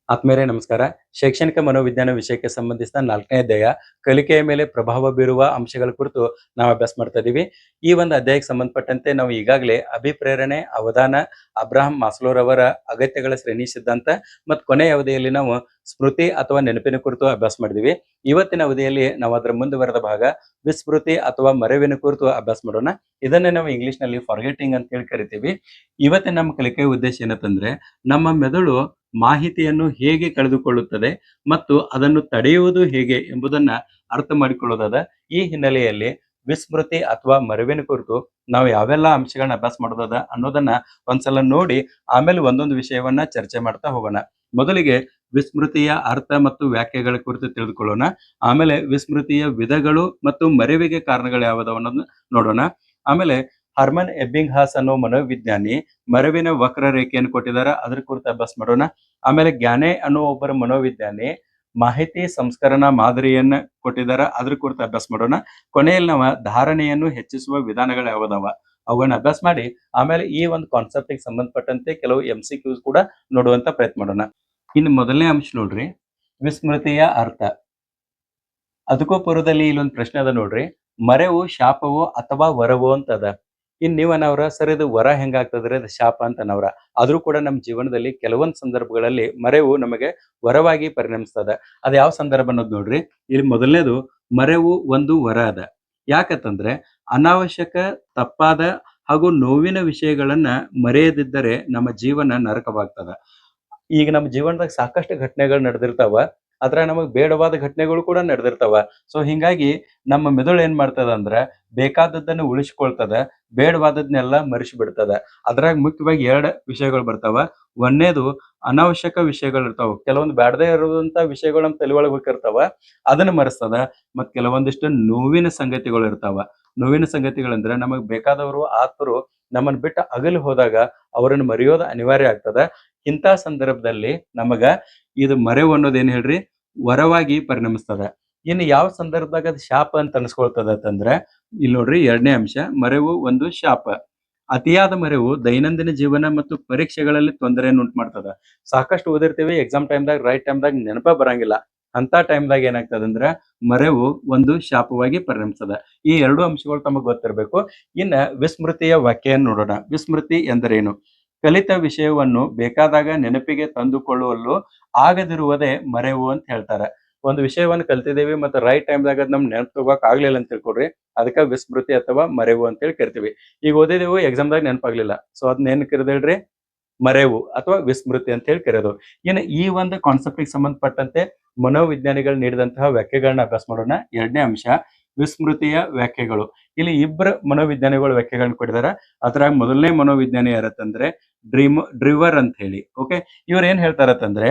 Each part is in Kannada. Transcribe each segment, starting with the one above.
ಆತ್ಮೀಯರೇ ನಮಸ್ಕಾರ. ಶೈಕ್ಷಣಿಕ ಮನೋವಿಜ್ಞಾನ ವಿಷಯಕ್ಕೆ ಸಂಬಂಧಿಸಿದ 4ನೇ ಅಧ್ಯಾಯ ಕಲಿಕೆಯ ಮೇಲೆ ಪ್ರಭಾವ ಬೀರುವ ಅಂಶಗಳ ಕುರಿತು ನಾವು ಅಭ್ಯಾಸ ಮಾಡ್ತಾ ಇದೀವಿ. ಈ ಒಂದು ಅಧ್ಯಾಯಕ್ಕೆ ಸಂಬಂಧಪಟ್ಟಂತೆ ನಾವು ಈಗಾಗಲೇ ಅಭಿಪ್ರೇರಣೆ, ಅವಧಾನ, ಅಬ್ರಹಾಂ ಮಾಸ್ಲೋರವರ ಅಗತ್ಯಗಳ ಶ್ರೇಣಿ ಸಿದ್ಧಾಂತ ಮತ್ತು ಕೊನೆಯ ಅವಧಿಯಲ್ಲಿ ನಾವು ಸ್ಮೃತಿ ಅಥವಾ ನೆನಪಿನ ಕುರಿತು ಅಭ್ಯಾಸ ಮಾಡಿದೀವಿ. ಇವತ್ತಿನ ಅವಧಿಯಲ್ಲಿ ನಾವು ಅದರ ಮುಂದುವರೆದ ಭಾಗ ವಿಸ್ಮೃತಿ ಅಥವಾ ಮರೆವಿನ ಕುರಿತು ಅಭ್ಯಾಸ ಮಾಡೋಣ. ಇದನ್ನೇ ನಾವು ಇಂಗ್ಲಿಷ್ನಲ್ಲಿ ಫಾರ್ಗೆಟಿಂಗ್ ಅಂತ ಹೇಳಿ ಕರಿತೀವಿ. ಇವತ್ತಿನ ನಮ್ಮ ಕಲಿಕೆಯ ಉದ್ದೇಶ ಏನಂತಂದ್ರೆ, ನಮ್ಮ ಮೆದುಳು ಮಾಹಿತಿಯನ್ನು ಹೇಗೆ ಕಳೆದುಕೊಳ್ಳುತ್ತದೆ ಮತ್ತು ಅದನ್ನು ತಡೆಯುವುದು ಹೇಗೆ ಎಂಬುದನ್ನ ಅರ್ಥ ಮಾಡಿಕೊಳ್ಳೋದದ. ಈ ಹಿನ್ನೆಲೆಯಲ್ಲಿ ವಿಸ್ಮೃತಿ ಅಥವಾ ಮರೆವಿನ ಕುರಿತು ನಾವು ಯಾವೆಲ್ಲ ಅಂಶಗಳನ್ನ ಅಭ್ಯಾಸ ಮಾಡೋದದ ಅನ್ನೋದನ್ನ ಒಂದ್ಸಲ ನೋಡಿ ಆಮೇಲೆ ಒಂದೊಂದು ವಿಷಯವನ್ನ ಚರ್ಚೆ ಮಾಡ್ತಾ ಹೋಗೋಣ. ಮೊದಲಿಗೆ ವಿಸ್ಮೃತಿಯ ಅರ್ಥ ಮತ್ತು ವ್ಯಾಖ್ಯೆಗಳ ಕುರಿತು ತಿಳಿದುಕೊಳ್ಳೋಣ. ಆಮೇಲೆ ವಿಸ್ಮೃತಿಯ ವಿಧಗಳು ಮತ್ತು ಮರೆವಿಗೆ ಕಾರಣಗಳು ಯಾವುದವ ಅನ್ನೋದನ್ನ ನೋಡೋಣ. ಆಮೇಲೆ ಹರ್ಮನ್ ಎಬ್ಬಿಂಗ್ ಹಾಸ್ ಅನ್ನೋ ಮನೋವಿಜ್ಞಾನಿ ಮರೆವಿನ ವಕ್ರರೇಖೆಯನ್ನು ಕೊಟ್ಟಿದ್ದಾರೆ, ಅದ್ರ ಕುರಿತು ಅಭ್ಯಾಸ ಮಾಡೋಣ. ಆಮೇಲೆ ಗ್ಯಾನೆ ಅನ್ನೋ ಒಬ್ಬರ ಮನೋವಿಜ್ಞಾನಿ ಮಾಹಿತಿ ಸಂಸ್ಕರಣಾ ಮಾದರಿಯನ್ನ ಕೊಟ್ಟಿದ್ದಾರೆ, ಅದ್ರ ಕುರಿತು ಅಭ್ಯಾಸ ಮಾಡೋಣ. ಕೊನೆಯಲ್ಲಿ ನಾವು ಧಾರಣೆಯನ್ನು ಹೆಚ್ಚಿಸುವ ವಿಧಾನಗಳು ಯಾವುದವ ಅವುಗಳನ್ನ ಅಭ್ಯಾಸ ಮಾಡಿ ಆಮೇಲೆ ಈ ಒಂದು ಕಾನ್ಸೆಪ್ಟ್ ಸಂಬಂಧಪಟ್ಟಂತೆ ಕೆಲವು MCQs ಕೂಡ ನೋಡುವಂತ ಪ್ರಯತ್ನ ಮಾಡೋಣ. ಇನ್ನು ಮೊದಲನೇ ಅಂಶ ನೋಡ್ರಿ, ವಿಸ್ಮೃತಿಯ ಅರ್ಥ. ಅದಕ್ಕೂ ಪೂರ್ವದಲ್ಲಿ ಇಲ್ಲೊಂದು ಪ್ರಶ್ನೆ ಅದ ನೋಡ್ರಿ, ಮರೆವು ಶಾಪವೋ ಅಥವಾ ವರವೋ ಅಂತ ಅದ. ನೀವ್ ಅನ್ನವ್ರ ಸರ್ ಇದು ವರ ಹೆಂಗಾಗ್ತದ್ರಿ, ಅದು ಶಾಪ ಅಂತ ಅನ್ನವ್ರ. ಆದ್ರೂ ಕೂಡ ನಮ್ಮ ಜೀವನದಲ್ಲಿ ಕೆಲವೊಂದು ಸಂದರ್ಭಗಳಲ್ಲಿ ಮರೆವು ನಮಗೆ ವರವಾಗಿ ಪರಿಣಮಿಸ್ತದ. ಅದ್ ಯಾವ ಸಂದರ್ಭ ಅನ್ನೋದು ನೋಡ್ರಿ. ಇಲ್ಲಿ ಮೊದಲನೇದು, ಮರೆವು ಒಂದು ವರ ಅದ. ಯಾಕಂತಂದ್ರೆ ಅನಾವಶ್ಯಕ, ತಪ್ಪಾದ ಹಾಗೂ ನೋವಿನ ವಿಷಯಗಳನ್ನ ಮರೆಯದಿದ್ದರೆ ನಮ್ಮ ಜೀವನ ನರಕವಾಗ್ತದ. ಈಗ ನಮ್ಮ ಜೀವನದಾಗ ಸಾಕಷ್ಟು ಘಟನೆಗಳು ನಡೆದಿರ್ತಾವ, ಅದ್ರ ನಮಗ್ ಬೇಡವಾದ ಘಟನೆಗಳು ಕೂಡ ನಡೆದಿರ್ತಾವ. ಸೊ ಹಿಂಗಾಗಿ ನಮ್ಮ ಮೆದುಳು ಏನ್ ಮಾಡ್ತದ ಅಂದ್ರ ಬೇಕಾದದ್ದನ್ನು ಉಳಿಸ್ಕೊಳ್ತದ, ಬೇಡವಾದದ್ನೆಲ್ಲ ಮರೆಸಿ ಬಿಡ್ತದ. ಅದ್ರಾಗ ಮುಖ್ಯವಾಗಿ 2 ವಿಷಯಗಳು ಬರ್ತಾವ. ಒಂದನೇದು ಅನಾವಶ್ಯಕ ವಿಷಯಗಳು ಇರ್ತಾವ, ಕೆಲವೊಂದು ಬ್ಯಾಡದೇ ಇರುವಂತ ವಿಷಯಗಳು ನಮ್ಮ ತಲೆ ಒಳಗೆ ಹೋಗಿರ್ತಾವ, ಅದನ್ನ ಮರೆಸ್ತದ. ಮತ್ ಕೆಲವೊಂದಿಷ್ಟು ನೋವಿನ ಸಂಗತಿಗಳು ಇರ್ತಾವ. ನೋವಿನ ಸಂಗತಿಗಳಂದ್ರೆ ನಮಗ್ ಬೇಕಾದವರು ಆಪ್ತರು ನಮ್ಮನ್ನ ಬಿಟ್ಟು ಅಗಲಿ ಹೋದಾಗ ಅವರನ್ನು ಮರೆಯೋದು ಅನಿವಾರ್ಯ ಆಗ್ತದ. ಇಂಥ ಸಂದರ್ಭದಲ್ಲಿ ನಮಗ ಇದು ಮರೆವು ಅನ್ನೋದು ಏನ್ ಹೇಳ್ರಿ, ವರವಾಗಿ ಪರಿಣಮಿಸ್ತದ. ಇನ್ನು ಯಾವ ಸಂದರ್ಭದಾಗ ಅದು ಶಾಪ ಅಂತ ಅನ್ಸ್ಕೊಳ್ತದ ಅಂತಂದ್ರೆ, ಇಲ್ಲಿ ನೋಡ್ರಿ 2ನೇ ಅಂಶ, ಮರೆವು ಒಂದು ಶಾಪ. ಅತಿಯಾದ ಮರೆವು ದೈನಂದಿನ ಜೀವನ ಮತ್ತು ಪರೀಕ್ಷೆಗಳಲ್ಲಿ ತೊಂದರೆಯನ್ನು ಉಂಟು ಮಾಡ್ತದ. ಸಾಕಷ್ಟು ಓದಿರ್ತೀವಿ, ಎಕ್ಸಾಮ್ ಟೈಮ್ದಾಗ ರೈಟ್ ಟೈಮ್ದಾಗ ನೆನಪ ಬರಂಗಿಲ್ಲ. ಅಂತ ಟೈಮ್ದಾಗ ಏನಾಗ್ತದ ಅಂದ್ರ ಮರೆವು ಒಂದು ಶಾಪವಾಗಿ ಪರಿಣಮಿಸ್ತದ. ಈ 2 ಅಂಶಗಳು ತಮಗ್ ಗೊತ್ತಿರಬೇಕು. ಇನ್ನ ವಿಸ್ಮೃತಿಯ ವ್ಯಾಖ್ಯೆಯನ್ನು ನೋಡೋಣ. ವಿಸ್ಮೃತಿ ಎಂದರೇನು? ಕಲಿತ ವಿಷಯವನ್ನು ಬೇಕಾದಾಗ ನೆನಪಿಗೆ ತಂದುಕೊಳ್ಳಲು ಆಗದಿರುವುದೇ ಮರೆವು ಅಂತ ಹೇಳ್ತಾರೆ. ಒಂದು ವಿಷಯವನ್ನು ಕಲ್ತಿದ್ದೇವೆ ಮತ್ತೆ ರೈಟ್ ಟೈಮ್ದಾಗ ಅದ್ ನಮ್ ನೆನಪು ತಗೋಕ್ ಆಗ್ಲಿಲ್ಲ ಅಂತ ತಿಳ್ಕೊಳ್ರಿ, ಅದಕ್ಕ ವಿಸ್ಮೃತಿ ಅಥವಾ ಮರೆವು ಅಂತ ಹೇಳಿ ಕರಿತೀವಿ. ಈಗ ಓದಿದೆವು, ಎಕ್ಸಾಮ್ದಾಗ ನೆನಪಾಗ್ಲಿಲ್ಲ, ಸೊ ಅದನ್ನ ಏನ್ ಕರೆದೇಳ್ರಿ, ಮರೆವು ಅಥವಾ ವಿಸ್ಮೃತಿ ಅಂತ ಹೇಳಿ ಕರೆಯೋದು. ಇನ್ನು ಈ ಒಂದು ಕಾನ್ಸೆಪ್ಟ್ ಸಂಬಂಧಪಟ್ಟಂತೆ ಮನೋವಿಜ್ಞಾನಿಗಳು ನೀಡಿದಂತಹ ವ್ಯಾಖ್ಯೆಗಳನ್ನ ಅಭ್ಯಾಸ ಮಾಡೋಣ. 2ನೇ ಅಂಶ, ವಿಸ್ಮೃತಿಯ ವ್ಯಾಖ್ಯೆಗಳು. ಇಲ್ಲಿ ಇಬ್ಬರು ಮನೋವಿಜ್ಞಾನಿಗಳು ವ್ಯಾಖ್ಯೆಗಳನ್ನ ಕೊಟ್ಟಿದ್ದಾರೆ. ಅದ್ರಾಗ ಮೊದಲನೇ ಮನೋವಿಜ್ಞಾನಿ ಯಾರತ್ತಂದ್ರೆ ಡ್ರಿವರ್ ಅಂತ ಹೇಳಿ. ಓಕೆ, ಇವ್ರು ಏನ್ ಹೇಳ್ತಾರತ್ತಂದ್ರೆ,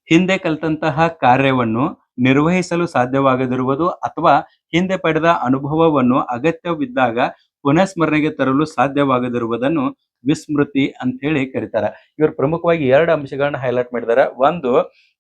ಹಿಂದೆ ಕಲಿತಂತಹ ಕಾರ್ಯವನ್ನು ನಿರ್ವಹಿಸಲು ಸಾಧ್ಯವಾಗದಿರುವುದು ಅಥವಾ ಹಿಂದೆ ಪಡೆದ ಅನುಭವವನ್ನು ಅಗತ್ಯವಿದ್ದಾಗ ಪುನಃಸ್ಮರಣೆಗೆ ತರಲು ಸಾಧ್ಯವಾಗದಿರುವುದನ್ನು ವಿಸ್ಮೃತಿ ಅಂತ ಹೇಳಿ ಕರೀತಾರೆ. ಇವರು ಪ್ರಮುಖವಾಗಿ 2 ಅಂಶಗಳನ್ನ ಹೈಲೈಟ್ ಮಾಡಿದ್ದಾರೆ. ಒಂದು,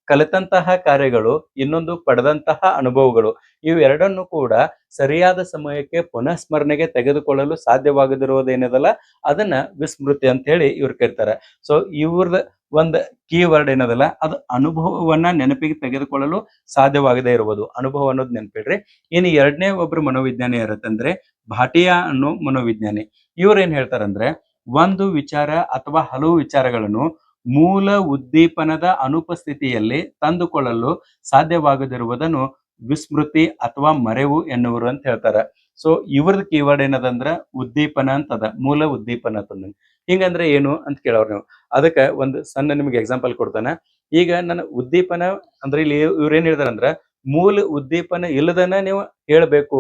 ಕಲಿತಂತಹ ಕಾರ್ಯಗಳು, ಇನ್ನೊಂದು ಪಡೆದಂತಹ ಅನುಭವಗಳು. ಇವೆರಡನ್ನು ಕೂಡ ಸರಿಯಾದ ಸಮಯಕ್ಕೆ ಪುನಃಸ್ಮರಣೆಗೆ ತೆಗೆದುಕೊಳ್ಳಲು ಸಾಧ್ಯವಾಗದಿರುವುದೇನದಲ್ಲ ಅದನ್ನ ವಿಸ್ಮೃತಿ ಅಂತ ಹೇಳಿ ಇವ್ರು ಕರೀತಾರೆ. ಸೊ ಇವ್ರದ ಒಂದ್ ಕೀ ವರ್ಡ್ ಏನದಲ್ಲ, ಅದು ಅನುಭವವನ್ನ ನೆನಪಿಗೆ ತೆಗೆದುಕೊಳ್ಳಲು ಸಾಧ್ಯವಾಗದೇ ಇರುವುದು. ಅನುಭವ ಅನ್ನೋದು ನೆನಪಿಡ್ರಿ. ಇನ್ನು 2ನೇ ಒಬ್ರು ಮನೋವಿಜ್ಞಾನಿ ಯಾರತ್ತಂದ್ರೆ ಭಾಟಿಯಾ ಅನ್ನೋ ಮನೋವಿಜ್ಞಾನಿ. ಇವ್ರು ಏನ್ ಹೇಳ್ತಾರಂದ್ರೆ, ಒಂದು ವಿಚಾರ ಅಥವಾ ಹಲವು ವಿಚಾರಗಳನ್ನು ಮೂಲ ಉದ್ದೀಪನದ ಅನುಪಸ್ಥಿತಿಯಲ್ಲಿ ತಂದುಕೊಳ್ಳಲು ಸಾಧ್ಯವಾಗದಿರುವುದನ್ನು ವಿಸ್ಮೃತಿ ಅಥವಾ ಮರೆವು ಎನ್ನುವರು ಅಂತ ಹೇಳ್ತಾರೆ. ಸೊ ಇವ್ರದ್ ಕೀವರ್ಡ್ ಏನದಂದ್ರ ಉದ್ದೀಪನ ಅಂತದ, ಮೂಲ ಉದ್ದೀಪನ ಅಂತಂದ. ಹಿಂಗಂದ್ರೆ ಏನು ಅಂತ ಕೇಳೋರು ನೀವು. ಅದಕ್ಕೆ ಒಂದು ಸಣ್ಣ ನಿಮ್ಗೆ ಎಕ್ಸಾಂಪಲ್ ಕೊಡ್ತಾನೆ. ಈಗ ನನ್ನ ಉದ್ದೀಪನ ಅಂದ್ರೆ ಇಲ್ಲಿ ಇವ್ರು ಏನ್ ಹೇಳ್ತಾರಂದ್ರ, ಮೂಲ ಉದ್ದೀಪನ ಇಲ್ಲದನ್ನ ನೀವು ಹೇಳ್ಬೇಕು,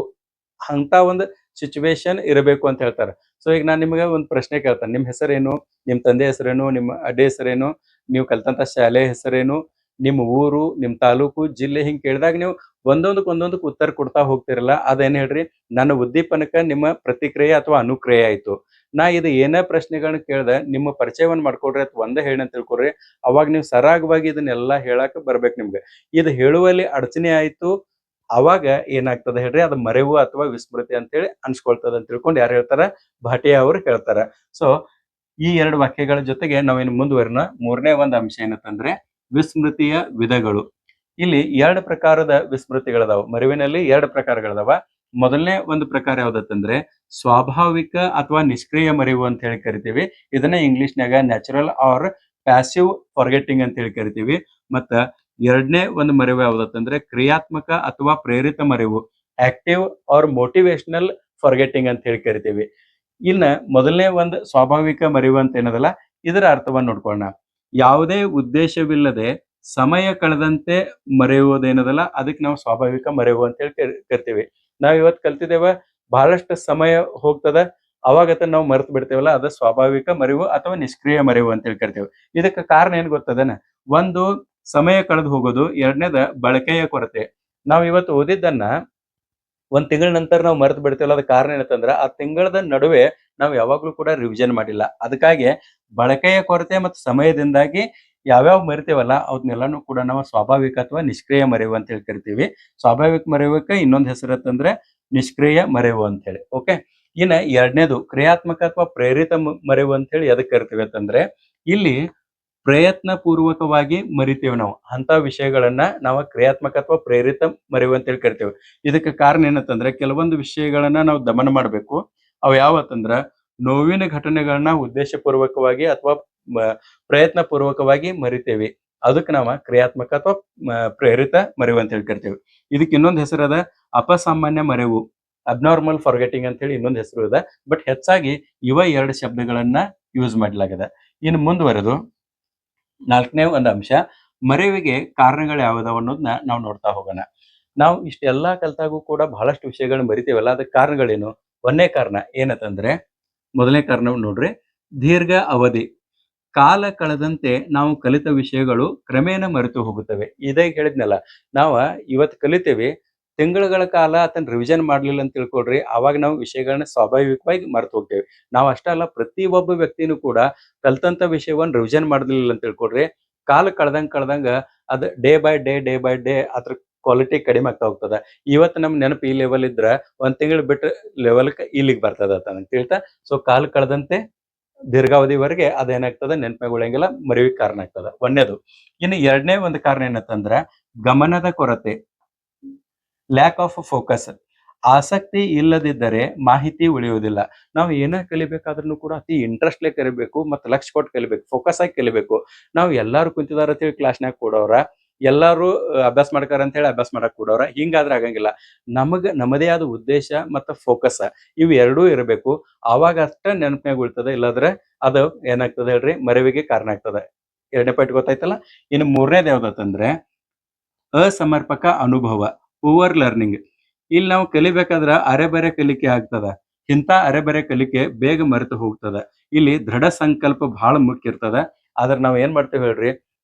ಅಂತ ಒಂದು ಸಿಚುವೇಶನ್ ಇರಬೇಕು ಅಂತ ಹೇಳ್ತಾರೆ. ಸೊ ಈಗ ನಾನ್ ನಿಮ್ಗೆ ಒಂದು ಪ್ರಶ್ನೆ ಕೇಳ್ತಾನೆ, ನಿಮ್ ಹೆಸರೇನು, ನಿಮ್ ತಂದೆ ಹೆಸರೇನು, ನಿಮ್ಮ ಅಡ್ಡೆ ಹೆಸರೇನು, ನೀವು ಕಲ್ತಂತ ಶಾಲೆ ಹೆಸರೇನು, ನಿಮ್ಮ ಊರು, ನಿಮ್ ತಾಲೂಕು, ಜಿಲ್ಲೆ, ಹಿಂಗ್ ಕೇಳಿದಾಗ ನೀವು ಒಂದೊಂದಕ್ಕೆ ಉತ್ತರ ಕೊಡ್ತಾ ಹೋಗ್ತಿರಲ್ಲ, ಅದೇನ್ ಹೇಳ್ರಿ, ನನ್ನ ಉದ್ದೀಪನಕ್ಕ ನಿಮ್ಮ ಪ್ರತಿಕ್ರಿಯೆ ಅಥವಾ ಅನುಕ್ರಿಯೆ ಆಯ್ತು. ನಾ ಇದು ಏನೇ ಪ್ರಶ್ನೆಗಳನ್ನ ಕೇಳ್ದೆ ನಿಮ್ಮ ಪರಿಚಯವನ್ನ ಮಾಡ್ಕೊಡ್ರಿ ಅಥವಾ ಒಂದೇ ಹೇಳಿ ಅಂತ ತಿಳ್ಕೊಡ್ರಿ, ಅವಾಗ ನೀವು ಸರಾಗವಾಗಿ ಇದನ್ನೆಲ್ಲಾ ಹೇಳಾಕ ಬರ್ಬೇಕು ನಿಮ್ಗೆ. ಇದು ಹೇಳುವಲ್ಲಿ ಅಡಚಣೆ ಆಯ್ತು, ಅವಾಗ ಏನಾಗ್ತದೆ ಹೇಳ್ರಿ, ಅದು ಮರೆವು ಅಥವಾ ವಿಸ್ಮೃತಿ ಅಂತೇಳಿ ಅನ್ಸ್ಕೊಳ್ತದ ಅಂತ ತಿಳ್ಕೊಂಡು ಯಾರು ಹೇಳ್ತಾರ, ಭಾಟಿಯಾ ಅವರು ಹೇಳ್ತಾರ. ಸೊ ಈ ಎರಡು ವಾಕ್ಯಗಳ ಜೊತೆಗೆ ನಾವಿನ್ನು ಮುಂದುವರಿನ ಮೂರನೇ ಒಂದು ಅಂಶ ಏನಂತಂದ್ರೆ ವಿಸ್ಮೃತಿಯ ವಿಧಗಳು. ಇಲ್ಲಿ ಎರಡು ಪ್ರಕಾರದ ವಿಸ್ಮೃತಿಗಳದಾವ. ಮರೆವಿನಲ್ಲಿ ಎರಡು ಪ್ರಕಾರಗಳದಾವ. ಮೊದಲನೇ ಒಂದು ಪ್ರಕಾರ ಯಾವ್ದತ್ತಂದ್ರೆ ಸ್ವಾಭಾವಿಕ ಅಥವಾ ನಿಷ್ಕ್ರಿಯ ಮರೆವು ಅಂತ ಹೇಳಿ ಕರಿತೀವಿ. ಇದನ್ನ ಇಂಗ್ಲಿಷ್ನ್ಯಾಗ ನ್ಯಾಚುರಲ್ ಆರ್ ಪ್ಯಾಸಿವ್ ಫಾರ್ಗೆಟಿಂಗ್ ಅಂತ ಹೇಳಿ ಕರಿತೀವಿ. ಮತ್ತ ಎರಡನೇ ಒಂದು ಮರೆವು ಯಾವ್ದತ್ತಂದ್ರೆ ಕ್ರಿಯಾತ್ಮಕ ಅಥವಾ ಪ್ರೇರಿತ ಮರೆವು, ಆಕ್ಟಿವ್ ಆರ್ ಮೋಟಿವೇಶನಲ್ ಫಾರ್ಗೆಟಿಂಗ್ ಅಂತ ಹೇಳಿ ಕರಿತೀವಿ. ಇನ್ನ ಮೊದಲನೇ ಒಂದು ಸ್ವಾಭಾವಿಕ ಮರೆವು ಅಂತ ಏನದಲ್ಲ, ಇದರ ಅರ್ಥವನ್ನು ನೋಡ್ಕೊಳ್ಳೋಣ. ಯಾವುದೇ ಉದ್ದೇಶವಿಲ್ಲದೆ ಸಮಯ ಕಳೆದಂತೆ ಮರೆಯುವುದೇನದಲ್ಲ, ಅದಕ್ಕೆ ನಾವು ಸ್ವಾಭಾವಿಕ ಮರೆವು ಅಂತ ಹೇಳಿ ಕರಿತೀವಿ. ನಾವ್ ಇವತ್ತು ಕಲ್ತಿದ್ದೇವ, ಬಹಳಷ್ಟು ಸಮಯ ಹೋಗ್ತದ, ಅವಾಗತ ನಾವು ಮರೆತು ಬಿಡ್ತೇವಲ್ಲ, ಅದು ಸ್ವಾಭಾವಿಕ ಮರೆವು ಅಥವಾ ನಿಷ್ಕ್ರಿಯ ಮರೆವು ಅಂತ ಹೇಳಿ ಕರಿತೇವೆ. ಇದಕ್ಕೆ ಕಾರಣ ಏನ್ ಗೊತ್ತದನ? ಒಂದು ಸಮಯ ಕಳೆದು ಹೋಗೋದು, ಎರಡನೇದ ಬಳಕೆಯ ಕೊರತೆ. ನಾವ್ ಇವತ್ತು ಓದಿದ್ದನ್ನ ಒಂದ್ ತಿಂಗಳ ನಂತರ ನಾವು ಮರೆತು ಬಿಡ್ತೇವಲ್ಲ, ಅದ ಕಾರಣ ಏನಂತಂದ್ರ ಆ ತಿಂಗಳದ ನಡುವೆ ನಾವು ಯಾವಾಗ್ಲೂ ಕೂಡ ರಿವಿಷನ್ ಮಾಡಿಲ್ಲ. ಅದಕ್ಕಾಗಿ ಬಳಕೆಯ ಕೊರತೆ ಮತ್ತು ಸಮಯದಿಂದಾಗಿ ಯಾವ್ಯಾವ ಮರಿತೇವಲ್ಲ ಅವನ್ನೆಲ್ಲಾನು ಕೂಡ ನಾವು ಸ್ವಾಭಾವಿಕ ಅಥವಾ ನಿಷ್ಕ್ರಿಯ ಮರೆವು ಅಂತ ಹೇಳಿ ಕರಿತೀವಿ. ಸ್ವಾಭಾವಿಕ ಮರೆವಕ್ಕೆ ಇನ್ನೊಂದು ಹೆಸರು ಅಂತಂದ್ರೆ ನಿಷ್ಕ್ರಿಯ ಮರೆವು ಅಂತ ಹೇಳಿ. ಓಕೆ. ಇನ್ನ ಎರಡನೇದು ಕ್ರಿಯಾತ್ಮಕ ಅಥವಾ ಪ್ರೇರಿತ ಮರೆವು ಅಂತ ಹೇಳಿ ಎದಕ್ ಕರಿತೀವಿ ಅಂತಂದ್ರೆ, ಇಲ್ಲಿ ಪ್ರಯತ್ನ ಪೂರ್ವಕವಾಗಿ ಮರಿತೇವೆ ನಾವು ಅಂತ ವಿಷಯಗಳನ್ನ ನಾವು ಕ್ರಿಯಾತ್ಮಕ ಅಥವಾ ಪ್ರೇರಿತ ಮರೆವು ಅಂತ ಹೇಳಿ ಕರಿತೇವೆ. ಇದಕ್ಕೆ ಕಾರಣ ಏನಂತಂದ್ರೆ ಕೆಲವೊಂದು ವಿಷಯಗಳನ್ನ ನಾವು ದಮನ ಮಾಡಬೇಕು. ಅವು ಯಾವತ್ತಂದ್ರ ನೋವಿನ ಘಟನೆಗಳನ್ನ ಉದ್ದೇಶಪೂರ್ವಕವಾಗಿ ಅಥವಾ ಪ್ರಯತ್ನ ಪೂರ್ವಕವಾಗಿ ಮರಿತೇವೆ. ಅದಕ್ಕೆ ನಾವು ಕ್ರಿಯಾತ್ಮಕ ಅಥವಾ ಪ್ರೇರಿತ ಮರೆವು ಅಂತ ಹೇಳಿ ಕರಿತೇವೆ. ಇದಕ್ಕೆ ಇನ್ನೊಂದು ಹೆಸರದ ಅಪಸಾಮಾನ್ಯ ಮರೆವು, ಅಬ್ನಾರ್ಮಲ್ ಫಾರ್ಗೆಟಿಂಗ್ ಅಂತ ಹೇಳಿ ಇನ್ನೊಂದು ಹೆಸರು ಇದೆ. ಬಟ್ ಹೆಚ್ಚಾಗಿ ಇವ ಎರಡು ಶಬ್ದಗಳನ್ನ ಯೂಸ್ ಮಾಡಲಾಗಿದೆ. ಇನ್ನು ಮುಂದುವರೆದು ನಾಲ್ಕನೇ ಒಂದು ಅಂಶ, ಮರೆವಿಗೆ ಕಾರಣಗಳು ಯಾವ್ದಾವ ಅನ್ನೋದನ್ನ ನಾವು ನೋಡ್ತಾ ಹೋಗೋಣ. ನಾವು ಇಷ್ಟೆಲ್ಲಾ ಕಲ್ತಾಗೂ ಕೂಡ ಬಹಳಷ್ಟು ವಿಷಯಗಳನ್ನ ಮರಿತೇವಲ್ಲ, ಅದಕ್ಕೆ ಕಾರಣಗಳೇನು? ಒಂದನೇ ಕಾರಣ ಏನಂತಂದ್ರೆ, ಮೊದಲನೇ ಕಾರಣ ನೋಡ್ರಿ, ದೀರ್ಘ ಅವಧಿ. ಕಾಲ ಕಳೆದಂತೆ ನಾವು ಕಲಿತ ವಿಷಯಗಳು ಕ್ರಮೇಣ ಮರೆತು ಹೋಗುತ್ತವೆ. ಇದೇ ಹೇಳಿದ್ನಲ್ಲ, ನಾವ ಇವತ್ತು ಕಲಿತೇವಿ, ತಿಂಗಳುಗಳ ಕಾಲ ಅದನ್ನ ರಿವಿಷನ್ ಮಾಡ್ಲಿಲ್ಲ ಅಂತ ತಿಳ್ಕೊಳ್ರಿ, ಅವಾಗ ನಾವು ವಿಷಯಗಳನ್ನ ಸ್ವಾಭಾವಿಕವಾಗಿ ಮರೆತು ಹೋಗ್ತೇವೆ. ನಾವು ಅಷ್ಟೇ ಅಲ್ಲ, ಪ್ರತಿ ಒಬ್ಬ ವ್ಯಕ್ತಿನೂ ಕೂಡ ಕಲ್ತಂತ ವಿಷಯವನ್ನ ರಿವಿಷನ್ ಮಾಡ್ಲಿಲ್ಲ ಅಂತ ತಿಳ್ಕೊಳ್ರಿ, ಕಾಲ ಕಳ್ದಂಗ ಅದ್ ಡೇ ಬೈ ಡೇ ಅದ್ರ ಕ್ವಾಲಿಟಿ ಕಡಿಮೆ ಆಗ್ತಾ ಹೋಗ್ತದ. ಇವತ್ತು ನಮ್ ನೆನಪು ಈ ಲೆವೆಲ್ ಇದ್ರ ಒಂದ್ ತಿಂಗಳು ಬಿಟ್ಟು ಲೆವೆಲ್ ಇಲ್ಲಿಗೆ ಬರ್ತದ ಅಂತ ತಿಳ್ತಾ. ಸೊ ಕಾಲ ಕಳೆದಂತೆ ದೀರ್ಘಾವಧಿವರೆಗೆ ಅದೇನಾಗ್ತದೆ, ನೆನಪಿನಾಗ ಉಳಿಯಂಗಿಲ್ಲ, ಮರೆವಿಗೆ ಕಾರಣ ಆಗ್ತದ. ಒಂದೇದು. ಇನ್ನು ಎರಡನೇ ಒಂದು ಕಾರಣ ಏನಂತಂದ್ರ ಗಮನದ ಕೊರತೆ, ಲ್ಯಾಕ್ ಆಫ್ ಫೋಕಸ್. ಆಸಕ್ತಿ ಇಲ್ಲದಿದ್ದರೆ ಮಾಹಿತಿ ಉಳಿಯುವುದಿಲ್ಲ. ನಾವು ಏನೇ ಕಲಿಬೇಕಾದ್ರೂ ಕೂಡ ಅತಿ ಇಂಟ್ರೆಸ್ಟ್ಲೆ ಕಲಿಬೇಕು ಮತ್ತು ಲಕ್ಷ್ಯ ಕೊಟ್ಟು ಕಲಿಬೇಕು, ಫೋಕಸ್ ಆಗಿ ಕಲಿಬೇಕು. ನಾವು ಎಲ್ಲಾರು ಕುಂತಿದಾರ ಅಂತ ಹೇಳಿ ಕ್ಲಾಸ್ನಾಗ ಕೂಡೋರ, ಎಲ್ಲಾರು ಅಭ್ಯಾಸ ಮಾಡ್ತಾರ ಅಂತ ಹೇಳಿ ಅಭ್ಯಾಸ ಮಾಡಕ್ ಕೂಡೋರ, ಹಿಂಗಾದ್ರೆ ಆಗಂಗಿಲ್ಲ. ನಮ್ಮದೇ ಆದ ಉದ್ದೇಶ ಮತ್ತು ಫೋಕಸ್ ಇವು ಎರಡೂ ಇರಬೇಕು. ಆವಾಗ ಅಷ್ಟ ನೆನಪಿನಾಗ ಉಳಿತದೆ. ಇಲ್ಲಾದ್ರೆ ಅದು ಏನಾಗ್ತದೆ ಹೇಳ್ರಿ, ಮರೆವಿಗೆ ಕಾರಣ ಆಗ್ತದೆ. ಎರಡನೇ ಪಾಯಿಂಟ್ ಗೊತ್ತಾಯ್ತಲ್ಲ. ಇನ್ನು ಮೂರನೇದು ಯಾವ್ದಂದ್ರೆ ಅಸಮರ್ಪಕ ಅನುಭವ, ಪೂವರ್ ಲರ್ನಿಂಗ್. ಇಲ್ಲಿ ನಾವು ಕಲಿಬೇಕಾದ್ರ ಅರೆಬರೆ ಕಲಿಕೆ ಆಗ್ತದ. ಇಂಥ ಅರೆಬರೆ ಕಲಿಕೆ ಬೇಗ ಮರೆತು ಹೋಗ್ತದ. ಇಲ್ಲಿ ದೃಢ ಸಂಕಲ್ಪ ಬಹಳ ಮುಖ್ಯ ಇರ್ತದ. ಆದ್ರೆ ನಾವ್ ಏನ್ ಮಾಡ್ತೇವೆ ಹೇಳ್ರಿ,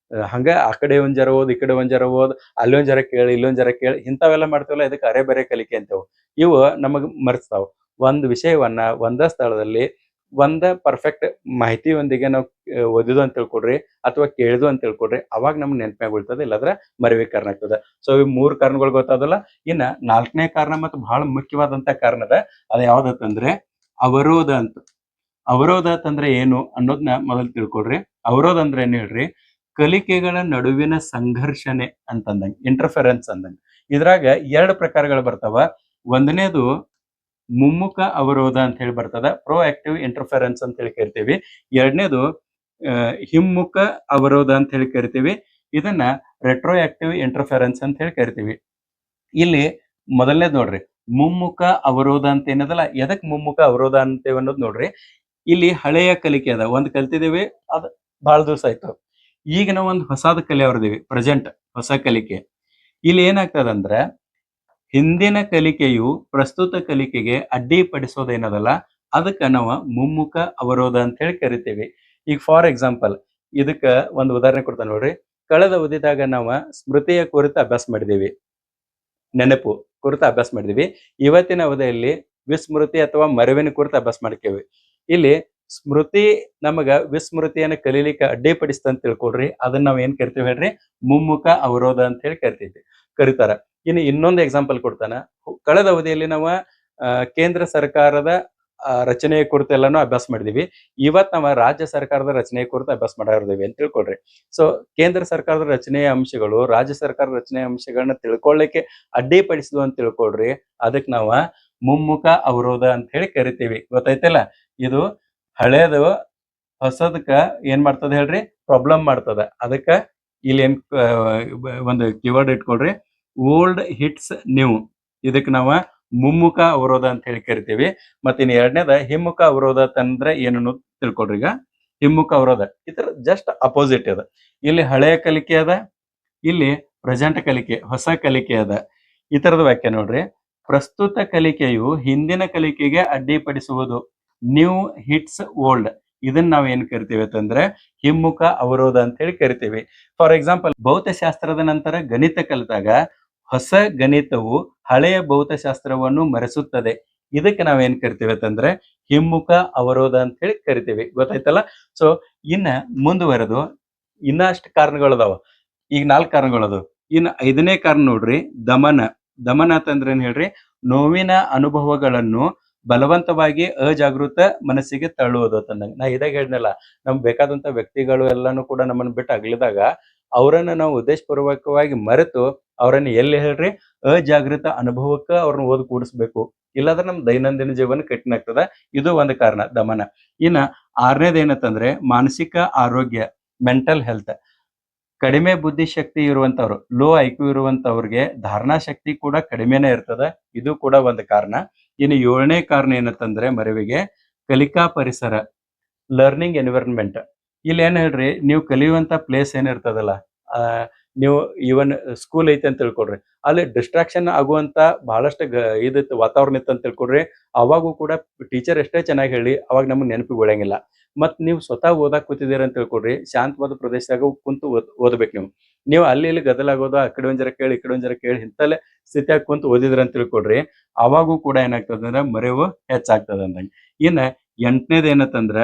ಹಂಗ ಆ ಕಡೆ ಒಂದ್ ಜರ ಓದ್, ಈ ಕಡೆ ಒಂದ್ ಜರ ಓದ್, ಅಲ್ಲೊಂದ್ ಜರ ಕೇಳಿ, ಇಲ್ಲೊಂದ್ ಜರ ಕೇಳಿ, ಇಂಥವೆಲ್ಲ ಮಾಡ್ತೇವಲ್ಲ, ಇದಕ್ಕೆ ಅರೆಬರೆ ಕಲಿಕೆ ಅಂತೇವು. ಇವು ನಮಗ್ ಮರೆಸ್ತಾವ. ಒಂದ್ ವಿಷಯವನ್ನ ಒಂದ ಸ್ಥಳದಲ್ಲಿ ಒಂದ ಪರ್ಫೆಕ್ಟ್ ಮಾಹಿತಿಯೊಂದಿಗೆ ನಾವು ಓದಿದು ಅಂತ ತಿಳ್ಕೊಡ್ರಿ ಅಥವಾ ಕೇಳಿದು ಅಂತ ತಿಳ್ಕೊಡ್ರಿ, ಅವಾಗ ನಮ್ಗೆ ನೆನಪಿನಾಗ ಉಳ್ತದೆ. ಇಲ್ಲಾಂದ್ರೆ ಮರೆವಿಗೆ ಕಾರಣ ಆಗ್ತದೆ. ಸೊ ಇವ್ ಮೂರು ಕಾರಣಗಳು ಗೊತ್ತಾದಲ್ಲ. ಇನ್ನ ನಾಲ್ಕನೇ ಕಾರಣ ಮತ್ತು ಬಹಳ ಮುಖ್ಯವಾದಂತ ಕಾರಣದ, ಅದು ಯಾವ್ದಂದ್ರೆ ಅವರೋಧ ಅಂತ. ಅವರೋಧ ಅಂತಂದ್ರೆ ಏನು ಅನ್ನೋದನ್ನ ಮೊದಲು ತಿಳ್ಕೊಡ್ರಿ. ಅವರೋಧ ಅಂದ್ರೆ ಏನ್ ಹೇಳ್ರಿ, ಕಲಿಕೆಗಳ ನಡುವಿನ ಸಂಘರ್ಷಣೆ ಅಂತಂದಂಗ, ಇಂಟರ್ಫರೆನ್ಸ್ ಅಂದಂಗ. ಇದ್ರಾಗ ಎರಡು ಪ್ರಕಾರಗಳು ಬರ್ತಾವ. ಒಂದನೇದು ಮುಮ್ಮುಖ ಅವರೋಧ ಅಂತ ಹೇಳಿ ಬರ್ತದ, ಪ್ರೋ ಆಕ್ಟಿವ್ ಇಂಟರ್ಫರೆನ್ಸ್ ಅಂತ ಹೇಳಿ ಕರಿತೀವಿ. ಎರಡನೇದು ಹಿಮ್ಮುಖ ಅವರೋಧ ಅಂತ ಹೇಳಿ ಕರಿತೀವಿ. ಇದನ್ನ ರೆಟ್ರೋ ಆಕ್ಟಿವ್ ಇಂಟರ್ಫರೆನ್ಸ್ ಅಂತ ಹೇಳಿ ಕರಿತೀವಿ. ಇಲ್ಲಿ ಮೊದಲನೇದು ನೋಡ್ರಿ, ಮುಮ್ಮುಖ ಅವರೋಧ ಅಂತ ಏನದಲ್ಲ, ಎದಕ್ ಮುಮ್ಮುಖ ಅವರೋಧ ಅಂತೇವೆ ಅನ್ನೋದು ನೋಡ್ರಿ. ಇಲ್ಲಿ ಹಳೆಯ ಕಲಿಕೆ ಅದ, ಒಂದ್ ಕಲ್ತಿದೀವಿ, ಅದ್ ಬಹಳ ದಿವಸ ಆಯ್ತು. ಈಗ ನಾವು ಒಂದು ಹೊಸಾದ ಕಲೆ ಅವ್ರದೀವಿ, ಪ್ರೆಸೆಂಟ್ ಹೊಸ ಕಲಿಕೆ. ಇಲ್ಲಿ ಏನಾಗ್ತದಂದ್ರೆ, ಹಿಂದಿನ ಕಲಿಕೆಯು ಪ್ರಸ್ತುತ ಕಲಿಕೆಗೆ ಅಡ್ಡಿಪಡಿಸೋದೇನದಲ್ಲ, ಅದಕ್ಕೆ ನಾವು ಮುಮ್ಮುಖ ಅವರೋಧ ಅಂತ ಹೇಳಿ ಕರಿತೀವಿ. ಈಗ ಫಾರ್ ಎಕ್ಸಾಂಪಲ್ ಇದಕ್ಕ ಒಂದು ಉದಾಹರಣೆ ಕೊಡ್ತಾನೆ ನೋಡ್ರಿ. ಕಳೆದ ಅವಧಿದಾಗ ನಾವು ಸ್ಮೃತಿಯ ಕುರಿತು ಅಭ್ಯಾಸ ಮಾಡಿದೀವಿ, ನೆನಪು ಕುರಿತು ಅಭ್ಯಾಸ ಮಾಡಿದೀವಿ. ಇವತ್ತಿನ ಅವಧಿಯಲ್ಲಿ ವಿಸ್ಮೃತಿ ಅಥವಾ ಮರೆವಿನ ಕುರಿತು ಅಭ್ಯಾಸ ಮಾಡ್ಕೇವಿ. ಇಲ್ಲಿ ಸ್ಮೃತಿ ನಮಗ ವಿಸ್ಮೃತಿಯನ್ನ ಕಲೀಲಿಕ್ಕೆ ಅಡ್ಡಿಪಡಿಸ್ತ ಅಂತ ತಿಳ್ಕೊಡ್ರಿ, ಅದನ್ನ ನಾವ್ ಏನ್ ಕರಿತೀವಿ ಹೇಳ್ರಿ, ಮುಮ್ಮುಖ ಅವರೋಧ ಅಂತ ಹೇಳಿ ಕರಿತಾರ. ಇನ್ನು ಇನ್ನೊಂದು ಎಕ್ಸಾಂಪಲ್ ಕೊಡ್ತಾನ. ಕಳೆದ ಅವಧಿಯಲ್ಲಿ ನಾವು ಕೇಂದ್ರ ಸರ್ಕಾರದ ರಚನೆಯ ಕುರಿತು ಎಲ್ಲಾನು ಅಭ್ಯಾಸ ಮಾಡಿದೀವಿ. ಇವತ್ ನಾವು ರಾಜ್ಯ ಸರ್ಕಾರದ ರಚನೆಯ ಕುರಿತು ಅಭ್ಯಾಸ ಮಾಡಾರ್ದೀವಿ ಅಂತ ತಿಳ್ಕೊಳ್ರಿ. ಸೊ ಕೇಂದ್ರ ಸರ್ಕಾರದ ರಚನೆಯ ಅಂಶಗಳು ರಾಜ್ಯ ಸರ್ಕಾರದ ರಚನೆಯ ಅಂಶಗಳನ್ನ ತಿಳ್ಕೊಳ್ಳಿಕ್ಕೆ ಅಡ್ಡಿಪಡಿಸಿದ್ವು ಅಂತ ತಿಳ್ಕೊಳ್ರಿ. ಅದಕ್ ನಾವ ಮುಮ್ಮುಖ ಅವರೋಧ ಅಂತ ಹೇಳಿ ಕರಿತೀವಿ. ಗೊತ್ತೈತಲ್ಲ? ಇದು ಹಳೇದು ಹೊಸದಕ್ಕ ಏನ್ ಮಾಡ್ತದ ಹೇಳ್ರಿ? ಪ್ರಾಬ್ಲಮ್ ಮಾಡ್ತದ. ಅದಕ್ಕ ಇಲ್ಲಿ ಏನ್ ಒಂದು ಕೀವರ್ಡ್ ಇಟ್ಕೊಳ್ರಿ. Old hits new. ಇದಕ್ ನಾವ ಮುಮ್ಮುಖ ಅವರೋಧ ಅಂತ ಹೇಳಿ ಕರಿತೀವಿ. ಮತ್ತ ಇನ್ನು ಎರಡನೇದ ಹಿಮ್ಮುಖ ಅವರೋಧ ಅಂತಂದ್ರೆ ಏನನ್ನು ತಿಳ್ಕೊಳ್ರಿ ಈಗ. ಹಿಮ್ಮುಖ ಅವರೋಧ ಇದ್ರ ಜಸ್ಟ್ ಅಪೋಸಿಟ್ ಅದ. ಇಲ್ಲಿ ಹಳೆಯ ಕಲಿಕೆ ಅದ, ಇಲ್ಲಿ ಪ್ರೆಸೆಂಟ್ ಕಲಿಕೆ, ಹೊಸ ಕಲಿಕೆ ಅದ. ಈ ತರದ ವ್ಯಾಖ್ಯೆ ನೋಡ್ರಿ. ಪ್ರಸ್ತುತ ಕಲಿಕೆಯು ಹಿಂದಿನ ಕಲಿಕೆಗೆ ಅಡ್ಡಿಪಡಿಸುವುದು. New hits old. ಇದನ್ನ ನಾವ್ ಏನ್ ಕರಿತೀವಿ ಅಂತಂದ್ರೆ ಹಿಮ್ಮುಖ ಅವರೋಧ ಅಂತ ಹೇಳಿ ಕರಿತೀವಿ. ಫಾರ್ ಎಕ್ಸಾಂಪಲ್, ಭೌತಶಾಸ್ತ್ರದ ನಂತರ ಗಣಿತ ಕಲಿತಾಗ ಹೊಸ ಗಣಿತವು ಹಳೆಯ ಭೌತಶಾಸ್ತ್ರವನ್ನು ಮರೆಸುತ್ತದೆ. ಇದಕ್ಕೆ ನಾವೇನ್ ಕರಿತೀವಿ ಅಂತಂದ್ರೆ ಹಿಮ್ಮುಖ ಅವರೋಧ ಅಂತ ಹೇಳಿ ಕರಿತೀವಿ. ಗೊತ್ತಾಯ್ತಲ್ಲ? ಸೊ ಇನ್ನ ಮುಂದುವರೆದು ಇನ್ನಷ್ಟು ಕಾರಣಗಳದಾವ. ಈಗ 4 ಕಾರಣಗಳದು. ಇನ್ನು 5ನೇ ಕಾರಣ ನೋಡ್ರಿ, ದಮನ. ದಮನ ಅಂತಂದ್ರೆ ಏನ್ ಹೇಳ್ರಿ? ನೋವಿನ ಅನುಭವಗಳನ್ನು ಬಲವಂತವಾಗಿ ಅಜಾಗೃತ ಮನಸ್ಸಿಗೆ ತಳ್ಳುವುದು ಅಂತಂದಂಗ. ನಾ ಇದಾಗ ಹೇಳಿದ್ನಲ್ಲ, ನಮ್ಗೆ ಬೇಕಾದಂತ ವ್ಯಕ್ತಿಗಳು ಎಲ್ಲಾನು ಕೂಡ ನಮ್ಮನ್ನ ಬಿಟ್ಟು ಅಗಲಿದಾಗ ಅವರನ್ನ ನಾವು ಉದ್ದೇಶಪೂರ್ವಕವಾಗಿ ಮರೆತು ಅವ್ರನ್ನ ಎಲ್ಲಿ ಹೇಳ್ರಿ? ಅಜಾಗೃತ ಅನುಭವಕ್ಕ ಅವ್ರನ್ನ ಓದ್ ಕೂಡಿಸ್ಬೇಕು. ಇಲ್ಲಾಂದ್ರೆ ನಮ್ ದೈನಂದಿನ ಜೀವನ ಕಠಿಣ ಆಗ್ತದ. ಇದು ಒಂದು ಕಾರಣ, ದಮನ. ಇನ್ನ 6ನೇದು ಏನಂತಂದ್ರೆ ಮಾನಸಿಕ ಆರೋಗ್ಯ, ಮೆಂಟಲ್ ಹೆಲ್ತ್. ಕಡಿಮೆ ಬುದ್ಧಿಶಕ್ತಿ ಇರುವಂತವ್ರು, ಲೋ ಐಕ್ಯೂ ಇರುವಂತವ್ರಿಗೆ ಧಾರಣಾ ಶಕ್ತಿ ಕೂಡ ಕಡಿಮೆನೇ ಇರ್ತದ. ಇದು ಕೂಡ ಒಂದು ಕಾರಣ. ಇನ್ನು 7ನೇ ಕಾರಣ ಏನಂತಂದ್ರೆ ಮರೆವಿಗೆ ಕಲಿಕಾ ಪರಿಸರ, ಲರ್ನಿಂಗ್ ಎನ್ವಿರಾನ್ಮೆಂಟ್. ಇಲ್ಲಿ ಏನ್ ಹೇಳ್ರಿ? ನೀವು ಕಲಿಯುವಂತ ಪ್ಲೇಸ್ ಏನಿರ್ತದಲ್ಲ, ನೀವು ಈವನ್ ಸ್ಕೂಲ್ ಐತೆ ಅಂತ ತಿಳ್ಕೊಳ್ರಿ, ಅಲ್ಲಿ ಡಿಸ್ಟ್ರಾಕ್ಷನ್ ಆಗುವಂತ ಬಹಳಷ್ಟು ಇದಿತ್ತು, ವಾತಾವರಣ ಇತ್ತು ಅಂತ ತಿಳ್ಕೊಳ್ರಿ. ಅವಾಗೂ ಕೂಡ ಟೀಚರ್ ಎಷ್ಟೇ ಚೆನ್ನಾಗಿ ಹೇಳಿ ಅವಾಗ ನಮ್ಗೆ ನೆನಪಿಗೆ ಉಳಿಯಂಗಿಲ್ಲ. ಮತ್ ನೀವು ಸ್ವತಃ ಓದಾಕ್ ಕೂತಿದ್ದೀರ ಅಂತ ತಿಳ್ಕೊಳ್ರಿ, ಶಾಂತವಾದ ಪ್ರದೇಶದಾಗ ಕುಂತು ಓದ್ಬೇಕು ನೀವು. ನೀವು ಅಲ್ಲಿ ಇಲ್ಲಿ ಗದಲಾಗೋದು, ಆ ಕಡೆ ಒಂದ್ ಜರ ಕೇಳಿ ಈ ಕಡೆ ಒಂದ್ ಜರ ಕೇಳಿ ಇಂತಲ್ಲೇ ಸ್ಥಿತಿಯಾಗಿ ಕುಂತು ಓದಿದ್ರ ಅಂತ ತಿಳ್ಕೊಳ್ರಿ, ಅವಾಗೂ ಕೂಡ ಏನಾಗ್ತದ ಅಂದ್ರೆ ಮರೆವು ಹೆಚ್ಚಾಗ್ತದ ಅಂದಂಗ. ಇನ್ನ 8ನೇದು ಏನಂತಂದ್ರ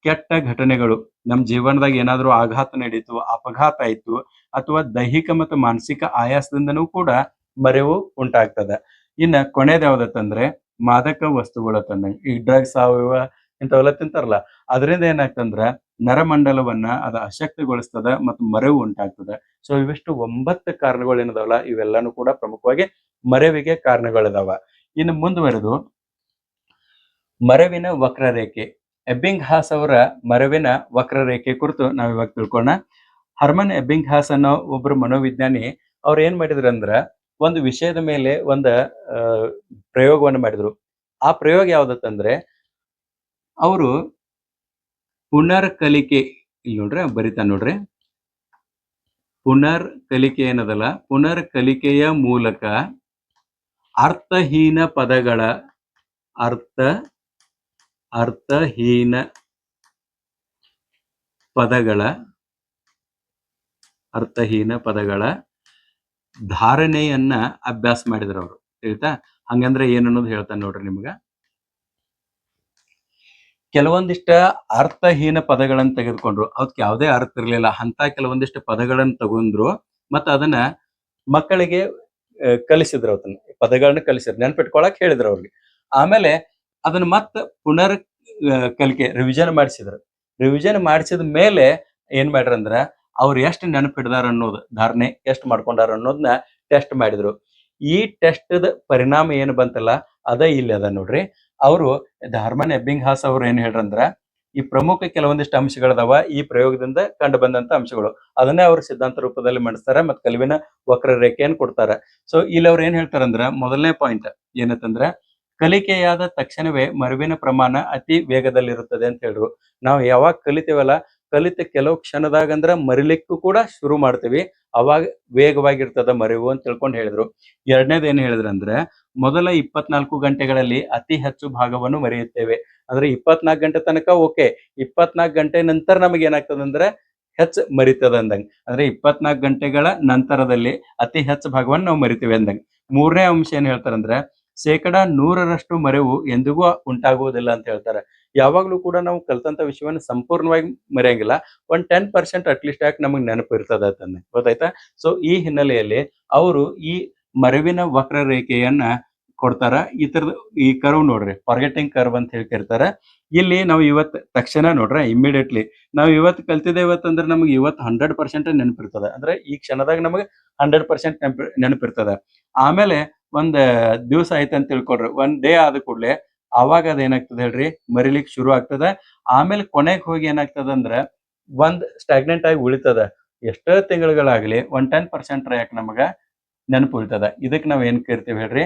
ಕೆಟ್ಟ ಘಟನೆಗಳು. ನಮ್ ಜೀವನದಾಗ ಏನಾದ್ರು ಆಘಾತ ನಡೀತು, ಅಪಘಾತ ಆಯ್ತು, ಅಥವಾ ದೈಹಿಕ ಮತ್ತು ಮಾನಸಿಕ ಆಯಾಸದಿಂದನೂ ಕೂಡ ಮರೆವು ಉಂಟಾಗ್ತದ. ಇನ್ನ ಕೊನೆಯದ್ ಯಾವ್ದತ್ತಂದ್ರೆ ಮಾದಕ ವಸ್ತುಗಳ ತಂದಂಗ. ಈ ಡ್ರಗ್ಸ್ ಸಾವಯವ ಇಂಥವೆಲ್ಲ ತಿಂತಾರಲ್ಲ, ಅದರಿಂದ ಏನಾಗ್ತಂದ್ರ ನರಮಂಡಲವನ್ನ ಅದ ಅಶಕ್ತಗೊಳಿಸ್ತದ ಮತ್ತು ಮರೆವು ಉಂಟಾಗ್ತದ. ಸೊ ಇವಿಷ್ಟು 9 ಕಾರಣಗಳು ಏನದಾವಲ್ಲ, ಇವೆಲ್ಲಾನು ಕೂಡ ಪ್ರಮುಖವಾಗಿ ಮರೆವಿಗೆ ಕಾರಣಗಳಿದಾವ. ಇನ್ನು ಮುಂದುವರೆದು ಮರೆವಿನ ವಕ್ರರೇಖೆ. ಎಬ್ಬಿಂಗ್ ಹಾಸ್ ಅವರ ಮರೆವಿನ ವಕ್ರರೇಖೆ ಕುರಿತು ನಾವ್ ಇವಾಗ ತಿಳ್ಕೊಳ್ಳೋಣ. ಹರ್ಮನ್ ಎಬ್ಬಿಂಗ್ ಹಾಸ್ ಅನ್ನೋ ಒಬ್ರು ಮನೋವಿಜ್ಞಾನಿ ಅವ್ರು ಏನ್ ಮಾಡಿದ್ರಂದ್ರ ಒಂದು ವಿಷಯದ ಮೇಲೆ ಒಂದ ಪ್ರಯೋಗವನ್ನು ಮಾಡಿದ್ರು. ಆ ಪ್ರಯೋಗ ಯಾವ್ದತ್ತಂದ್ರೆ ಅವರು ಪುನರ್ ಕಲಿಕೆ, ಇಲ್ಲಿ ನೋಡ್ರಿ ಬರಿತಾನ ನೋಡ್ರಿ, ಪುನರ್ ಕಲಿಕೆ ಏನದಲ್ಲ, ಪುನರ್ ಕಲಿಕೆಯ ಮೂಲಕ ಅರ್ಥಹೀನ ಪದಗಳ ಅರ್ಥಹೀನ ಪದಗಳ ಧಾರಣೆಯನ್ನ ಅಭ್ಯಾಸ ಮಾಡಿದ್ರು ಅವರು. ಹೇಳ್ತಾ ಹಂಗಂದ್ರೆ ಏನನ್ನೋದು ಹೇಳ್ತಾನೆ ನೋಡ್ರಿ ನಿಮ್ಗ. ಕೆಲವೊಂದಿಷ್ಟ ಅರ್ಥಹೀನ ಪದಗಳನ್ನ ತೆಗೆದುಕೊಂಡ್ರು, ಅವಕ್ಕೆ ಯಾವುದೇ ಅರ್ಥ ಇರ್ಲಿಲ್ಲ ಅಂತ ಕೆಲವೊಂದಿಷ್ಟು ಪದಗಳನ್ನ ತಗೊಂಡ್ರು, ಮತ್ತ ಅದನ್ನ ಮಕ್ಕಳಿಗೆ ಕಲಿಸಿದ್ರು. ಅದನ್ನ ಪದಗಳನ್ನ ಕಲಿಸಿದ್ರು, ನೆನ್ಪಿಟ್ಕೊಳಕ್ ಹೇಳಿದ್ರು ಅವ್ರಿಗೆ. ಆಮೇಲೆ ಅದನ್ನ ಮತ್ತ ಪುನರ್ ಕಲಿಕೆ ರಿವಿಷನ್ ಮಾಡಿಸಿದ್ರು. ರಿವಿಷನ್ ಮಾಡಿಸಿದ ಮೇಲೆ ಏನ್ ಮಾಡ್ರಂದ್ರ ಅವ್ರು ಎಷ್ಟು ನೆನಪಿಡ್ದಾರ ಅನ್ನೋದು, ಧಾರಣೆ ಎಷ್ಟು ಮಾಡ್ಕೊಂಡಾರ ಅನ್ನೋದನ್ನ ಟೆಸ್ಟ್ ಮಾಡಿದ್ರು. ಈ ಟೆಸ್ಟ್ದ ಪರಿಣಾಮ ಏನು ಬಂತಲ್ಲ ಅದ ಇಲ್ಲಿ ಅದ ನೋಡ್ರಿ. ಅವರು ಹರ್ಮನ್ ಎಬ್ಬಿಂಗ್ ಹಾಸ್ ಅವ್ರು ಏನ್ ಹೇಳ್ರಂದ್ರ ಈ ಪ್ರಮುಖ ಕೆಲವೊಂದಿಷ್ಟು ಅಂಶಗಳದಾವ ಈ ಪ್ರಯೋಗದಿಂದ ಕಂಡು ಬಂದಂತ ಅಂಶಗಳು, ಅದನ್ನೇ ಅವ್ರ ಸಿದ್ಧಾಂತ ರೂಪದಲ್ಲಿ ಮಂಡಿಸ್ತಾರ ಮತ್ತು ಕಲಿವಿನ ವಕ್ರರೇಖೆಯನ್ನು ಕೊಡ್ತಾರ. ಸೊ ಇಲ್ಲಿ ಅವ್ರು ಏನ್ ಹೇಳ್ತಾರಂದ್ರ ಮೊದಲನೇ ಪಾಯಿಂಟ್ ಏನಂತಂದ್ರ ಕಲಿಕೆಯಾದ ತಕ್ಷಣವೇ ಮರುವಿನ ಪ್ರಮಾಣ ಅತಿ ವೇಗದಲ್ಲಿರುತ್ತದೆ ಅಂತ ಹೇಳ್ರು. ನಾವು ಯಾವಾಗ ಕಲಿತೇವಲ್ಲ, ಕಲಿತ ಕೆಲವು ಕ್ಷಣದಾಗ ಅಂದ್ರ ಮರಿಲಿಕ್ಕೂ ಕೂಡ ಶುರು ಮಾಡ್ತೀವಿ, ಅವಾಗ ವೇಗವಾಗಿರ್ತದ ಮರೆವು ಅಂತ ತಿಳ್ಕೊಂಡು ಹೇಳಿದ್ರು. 2ನೇದು ಏನ್ ಹೇಳಿದ್ರಂದ್ರೆ ಮೊದಲ 24 ಗಂಟೆಗಳಲ್ಲಿ ಅತಿ ಹೆಚ್ಚು ಭಾಗವನ್ನು ಮರೆಯುತ್ತೇವೆ. ಅಂದ್ರೆ 24 ಗಂಟೆ ತನಕ ಓಕೆ, 24 ಗಂಟೆ ನಂತರ ನಮಗೆ ಏನಾಗ್ತದ ಅಂದ್ರೆ ಹೆಚ್ಚು ಮರಿತದ ಅಂದಂಗ. ಅಂದ್ರೆ 24 ಗಂಟೆಗಳ ನಂತರದಲ್ಲಿ ಅತಿ ಹೆಚ್ಚು ಭಾಗವನ್ನು ನಾವು ಮರಿತೀವಿ ಅಂದಂಗ. 3ನೇ ಅಂಶ ಏನ್ ಹೇಳ್ತಾರಂದ್ರೆ 100% ಮರೆವು ಎಂದಿಗೂ ಉಂಟಾಗುವುದಿಲ್ಲ ಅಂತ ಹೇಳ್ತಾರೆ. ಯಾವಾಗ್ಲೂ ಕೂಡ ನಾವು ಕಲ್ತಂತ ವಿಷಯವನ್ನ ಸಂಪೂರ್ಣವಾಗಿ ಮರೆಯಂಗಿಲ್ಲ, ಒಂದ್ 10% ಅಟ್ಲೀಸ್ಟ್ ಯಾಕೆ ನಮಗ್ ನೆನಪು ಇರ್ತದ ಅಂತಂದ. ಗೊತ್ತಾಯ್ತಾ? ಸೊ ಈ ಹಿನ್ನೆಲೆಯಲ್ಲಿ ಅವರು ಈ ಮರೆವಿನ ವಕ್ರರೇಖೆಯನ್ನ ಕೊಡ್ತಾರ. ಈ ತರದ ಈ ಕರ್ವ್ ನೋಡ್ರಿ, ಫಾರ್ಗೆಟಿಂಗ್ ಕರ್ವ್ ಅಂತ ಹೇಳಿ ಕರಿತಾರ. ಇಲ್ಲಿ ನಾವು ಇವತ್ತು ತಕ್ಷಣ ನೋಡ್ರ ಇಮಿಡಿಯೇಟ್ಲಿ ನಾವು ಇವತ್ತು ಕಲ್ತಿದ್ದೇವೆ ಅಂತಂದ್ರೆ ನಮ್ಗೆ ಇವತ್ತು 100% ನೆನಪಿರ್ತದ. ಅಂದ್ರೆ ಈ ಕ್ಷಣದಾಗ ನಮಗೆ 100% ನೆನಪಿರ್ತದ. ಆಮೇಲೆ ಒಂದ್ ದಿವಸ ಆಯ್ತು ಅಂತ ತಿಳ್ಕೊಳ್ರಿ, ಒಂದ್ ಡೇ ಆದ ಕೂಡಲೇ ಅವಾಗ ಅದೇನಾಗ್ತದೆ ಹೇಳ್ರಿ, ಮರಿಲಿಕ್ಕೆ ಶುರು ಆಗ್ತದ. ಆಮೇಲೆ ಕೊನೆಗೆ ಹೋಗಿ ಏನಾಗ್ತದ ಅಂದ್ರ ಒಂದ್ ಸ್ಟಾಗ್ನೆಂಟ್ ಆಗಿ ಉಳಿತದ. ಎಷ್ಟೋ ತಿಂಗಳುಗಳಾಗ್ಲಿ 10% ಯಾಕೆ ನಮಗ ನೆನಪು ಉಳಿತದ. ಇದಕ್ ನಾವ್ ಏನ್ ಕರಿತೀವಿ ಹೇಳ್ರಿ,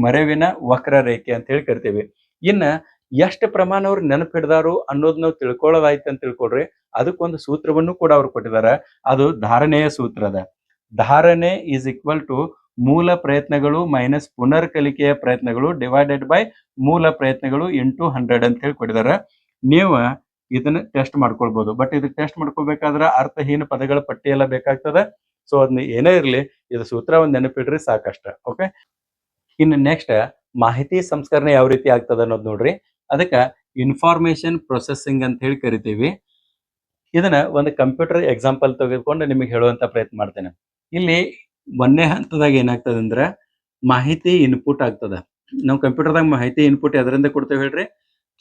ಮರೆವಿನ ವಕ್ರರೇಖೆ ಅಂತ ಹೇಳಿ ಕರಿತೀವಿ. ಇನ್ನ ಎಷ್ಟು ಪ್ರಮಾಣ ಅವ್ರು ನೆನಪು ಹಿಡ್ದಾರು ಅನ್ನೋದ್ ನಾವು ತಿಳ್ಕೊಳ್ಳೋದಾಯ್ತು ಅಂತ ತಿಳ್ಕೊಳ್ರಿ, ಅದಕ್ಕೊಂದು ಸೂತ್ರವನ್ನು ಕೂಡ ಅವ್ರು ಕೊಟ್ಟಿದಾರ. ಅದು ಧಾರಣೆಯ ಸೂತ್ರ ಅದ. ಧಾರಣೆ ಈಸ್ ಈಕ್ವಲ್ ಟು ಮೂಲ ಪ್ರಯತ್ನಗಳು ಮೈನಸ್ ಪುನರ್ ಕಲಿಕೆಯ ಪ್ರಯತ್ನಗಳು ಡಿವೈಡೆಡ್ ಬೈ ಮೂಲ ಪ್ರಯತ್ನಗಳು ಇಂಟು 100 ಅಂತ ಹೇಳಿ ಕೊಟ್ಟಿದಾರ. ನೀವು ಇದನ್ನ ಟೆಸ್ಟ್ ಮಾಡ್ಕೊಳ್ಬಹುದು. ಬಟ್ ಇದು ಟೆಸ್ಟ್ ಮಾಡ್ಕೋಬೇಕಾದ್ರ ಅರ್ಥಹೀನ ಪದಗಳ ಪಟ್ಟಿ ಎಲ್ಲ ಬೇಕಾಗ್ತದ. ಸೊ ಅದನ್ನ ಏನೇ ಇರ್ಲಿ, ಇದು ಸೂತ್ರ ಒಂದ್ ನೆನಪಿಡ್ರಿ ಸಾಕಷ್ಟ. ಓಕೆ, ಇನ್ನು ನೆಕ್ಸ್ಟ್ ಮಾಹಿತಿ ಸಂಸ್ಕರಣೆ ಯಾವ ರೀತಿ ಆಗ್ತದ ಅನ್ನೋದು ನೋಡ್ರಿ. ಅದಕ್ಕ ಇನ್ಫಾರ್ಮೇಶನ್ ಪ್ರೊಸೆಸಿಂಗ್ ಅಂತ ಹೇಳಿ ಕರಿತೀವಿ. ಇದನ್ನ ಒಂದು ಕಂಪ್ಯೂಟರ್ ಎಕ್ಸಾಂಪಲ್ ತೆಗೆದುಕೊಂಡು ನಿಮಗೆ ಹೇಳುವಂತ ಪ್ರಯತ್ನ ಮಾಡ್ತೇನೆ. ಇಲ್ಲಿ ಒಂದನೇ ಹಂತದಾಗ ಏನಾಗ್ತದೆ ಅಂದ್ರೆ ಮಾಹಿತಿ ಇನ್ಪುಟ್ ಆಗ್ತದ. ನಾವು ಕಂಪ್ಯೂಟರ್ದಾಗ ಮಾಹಿತಿ ಇನ್ಪುಟ್ ಎದರಿಂದ ಕೊಡ್ತೇವೆ ಹೇಳ್ರಿ,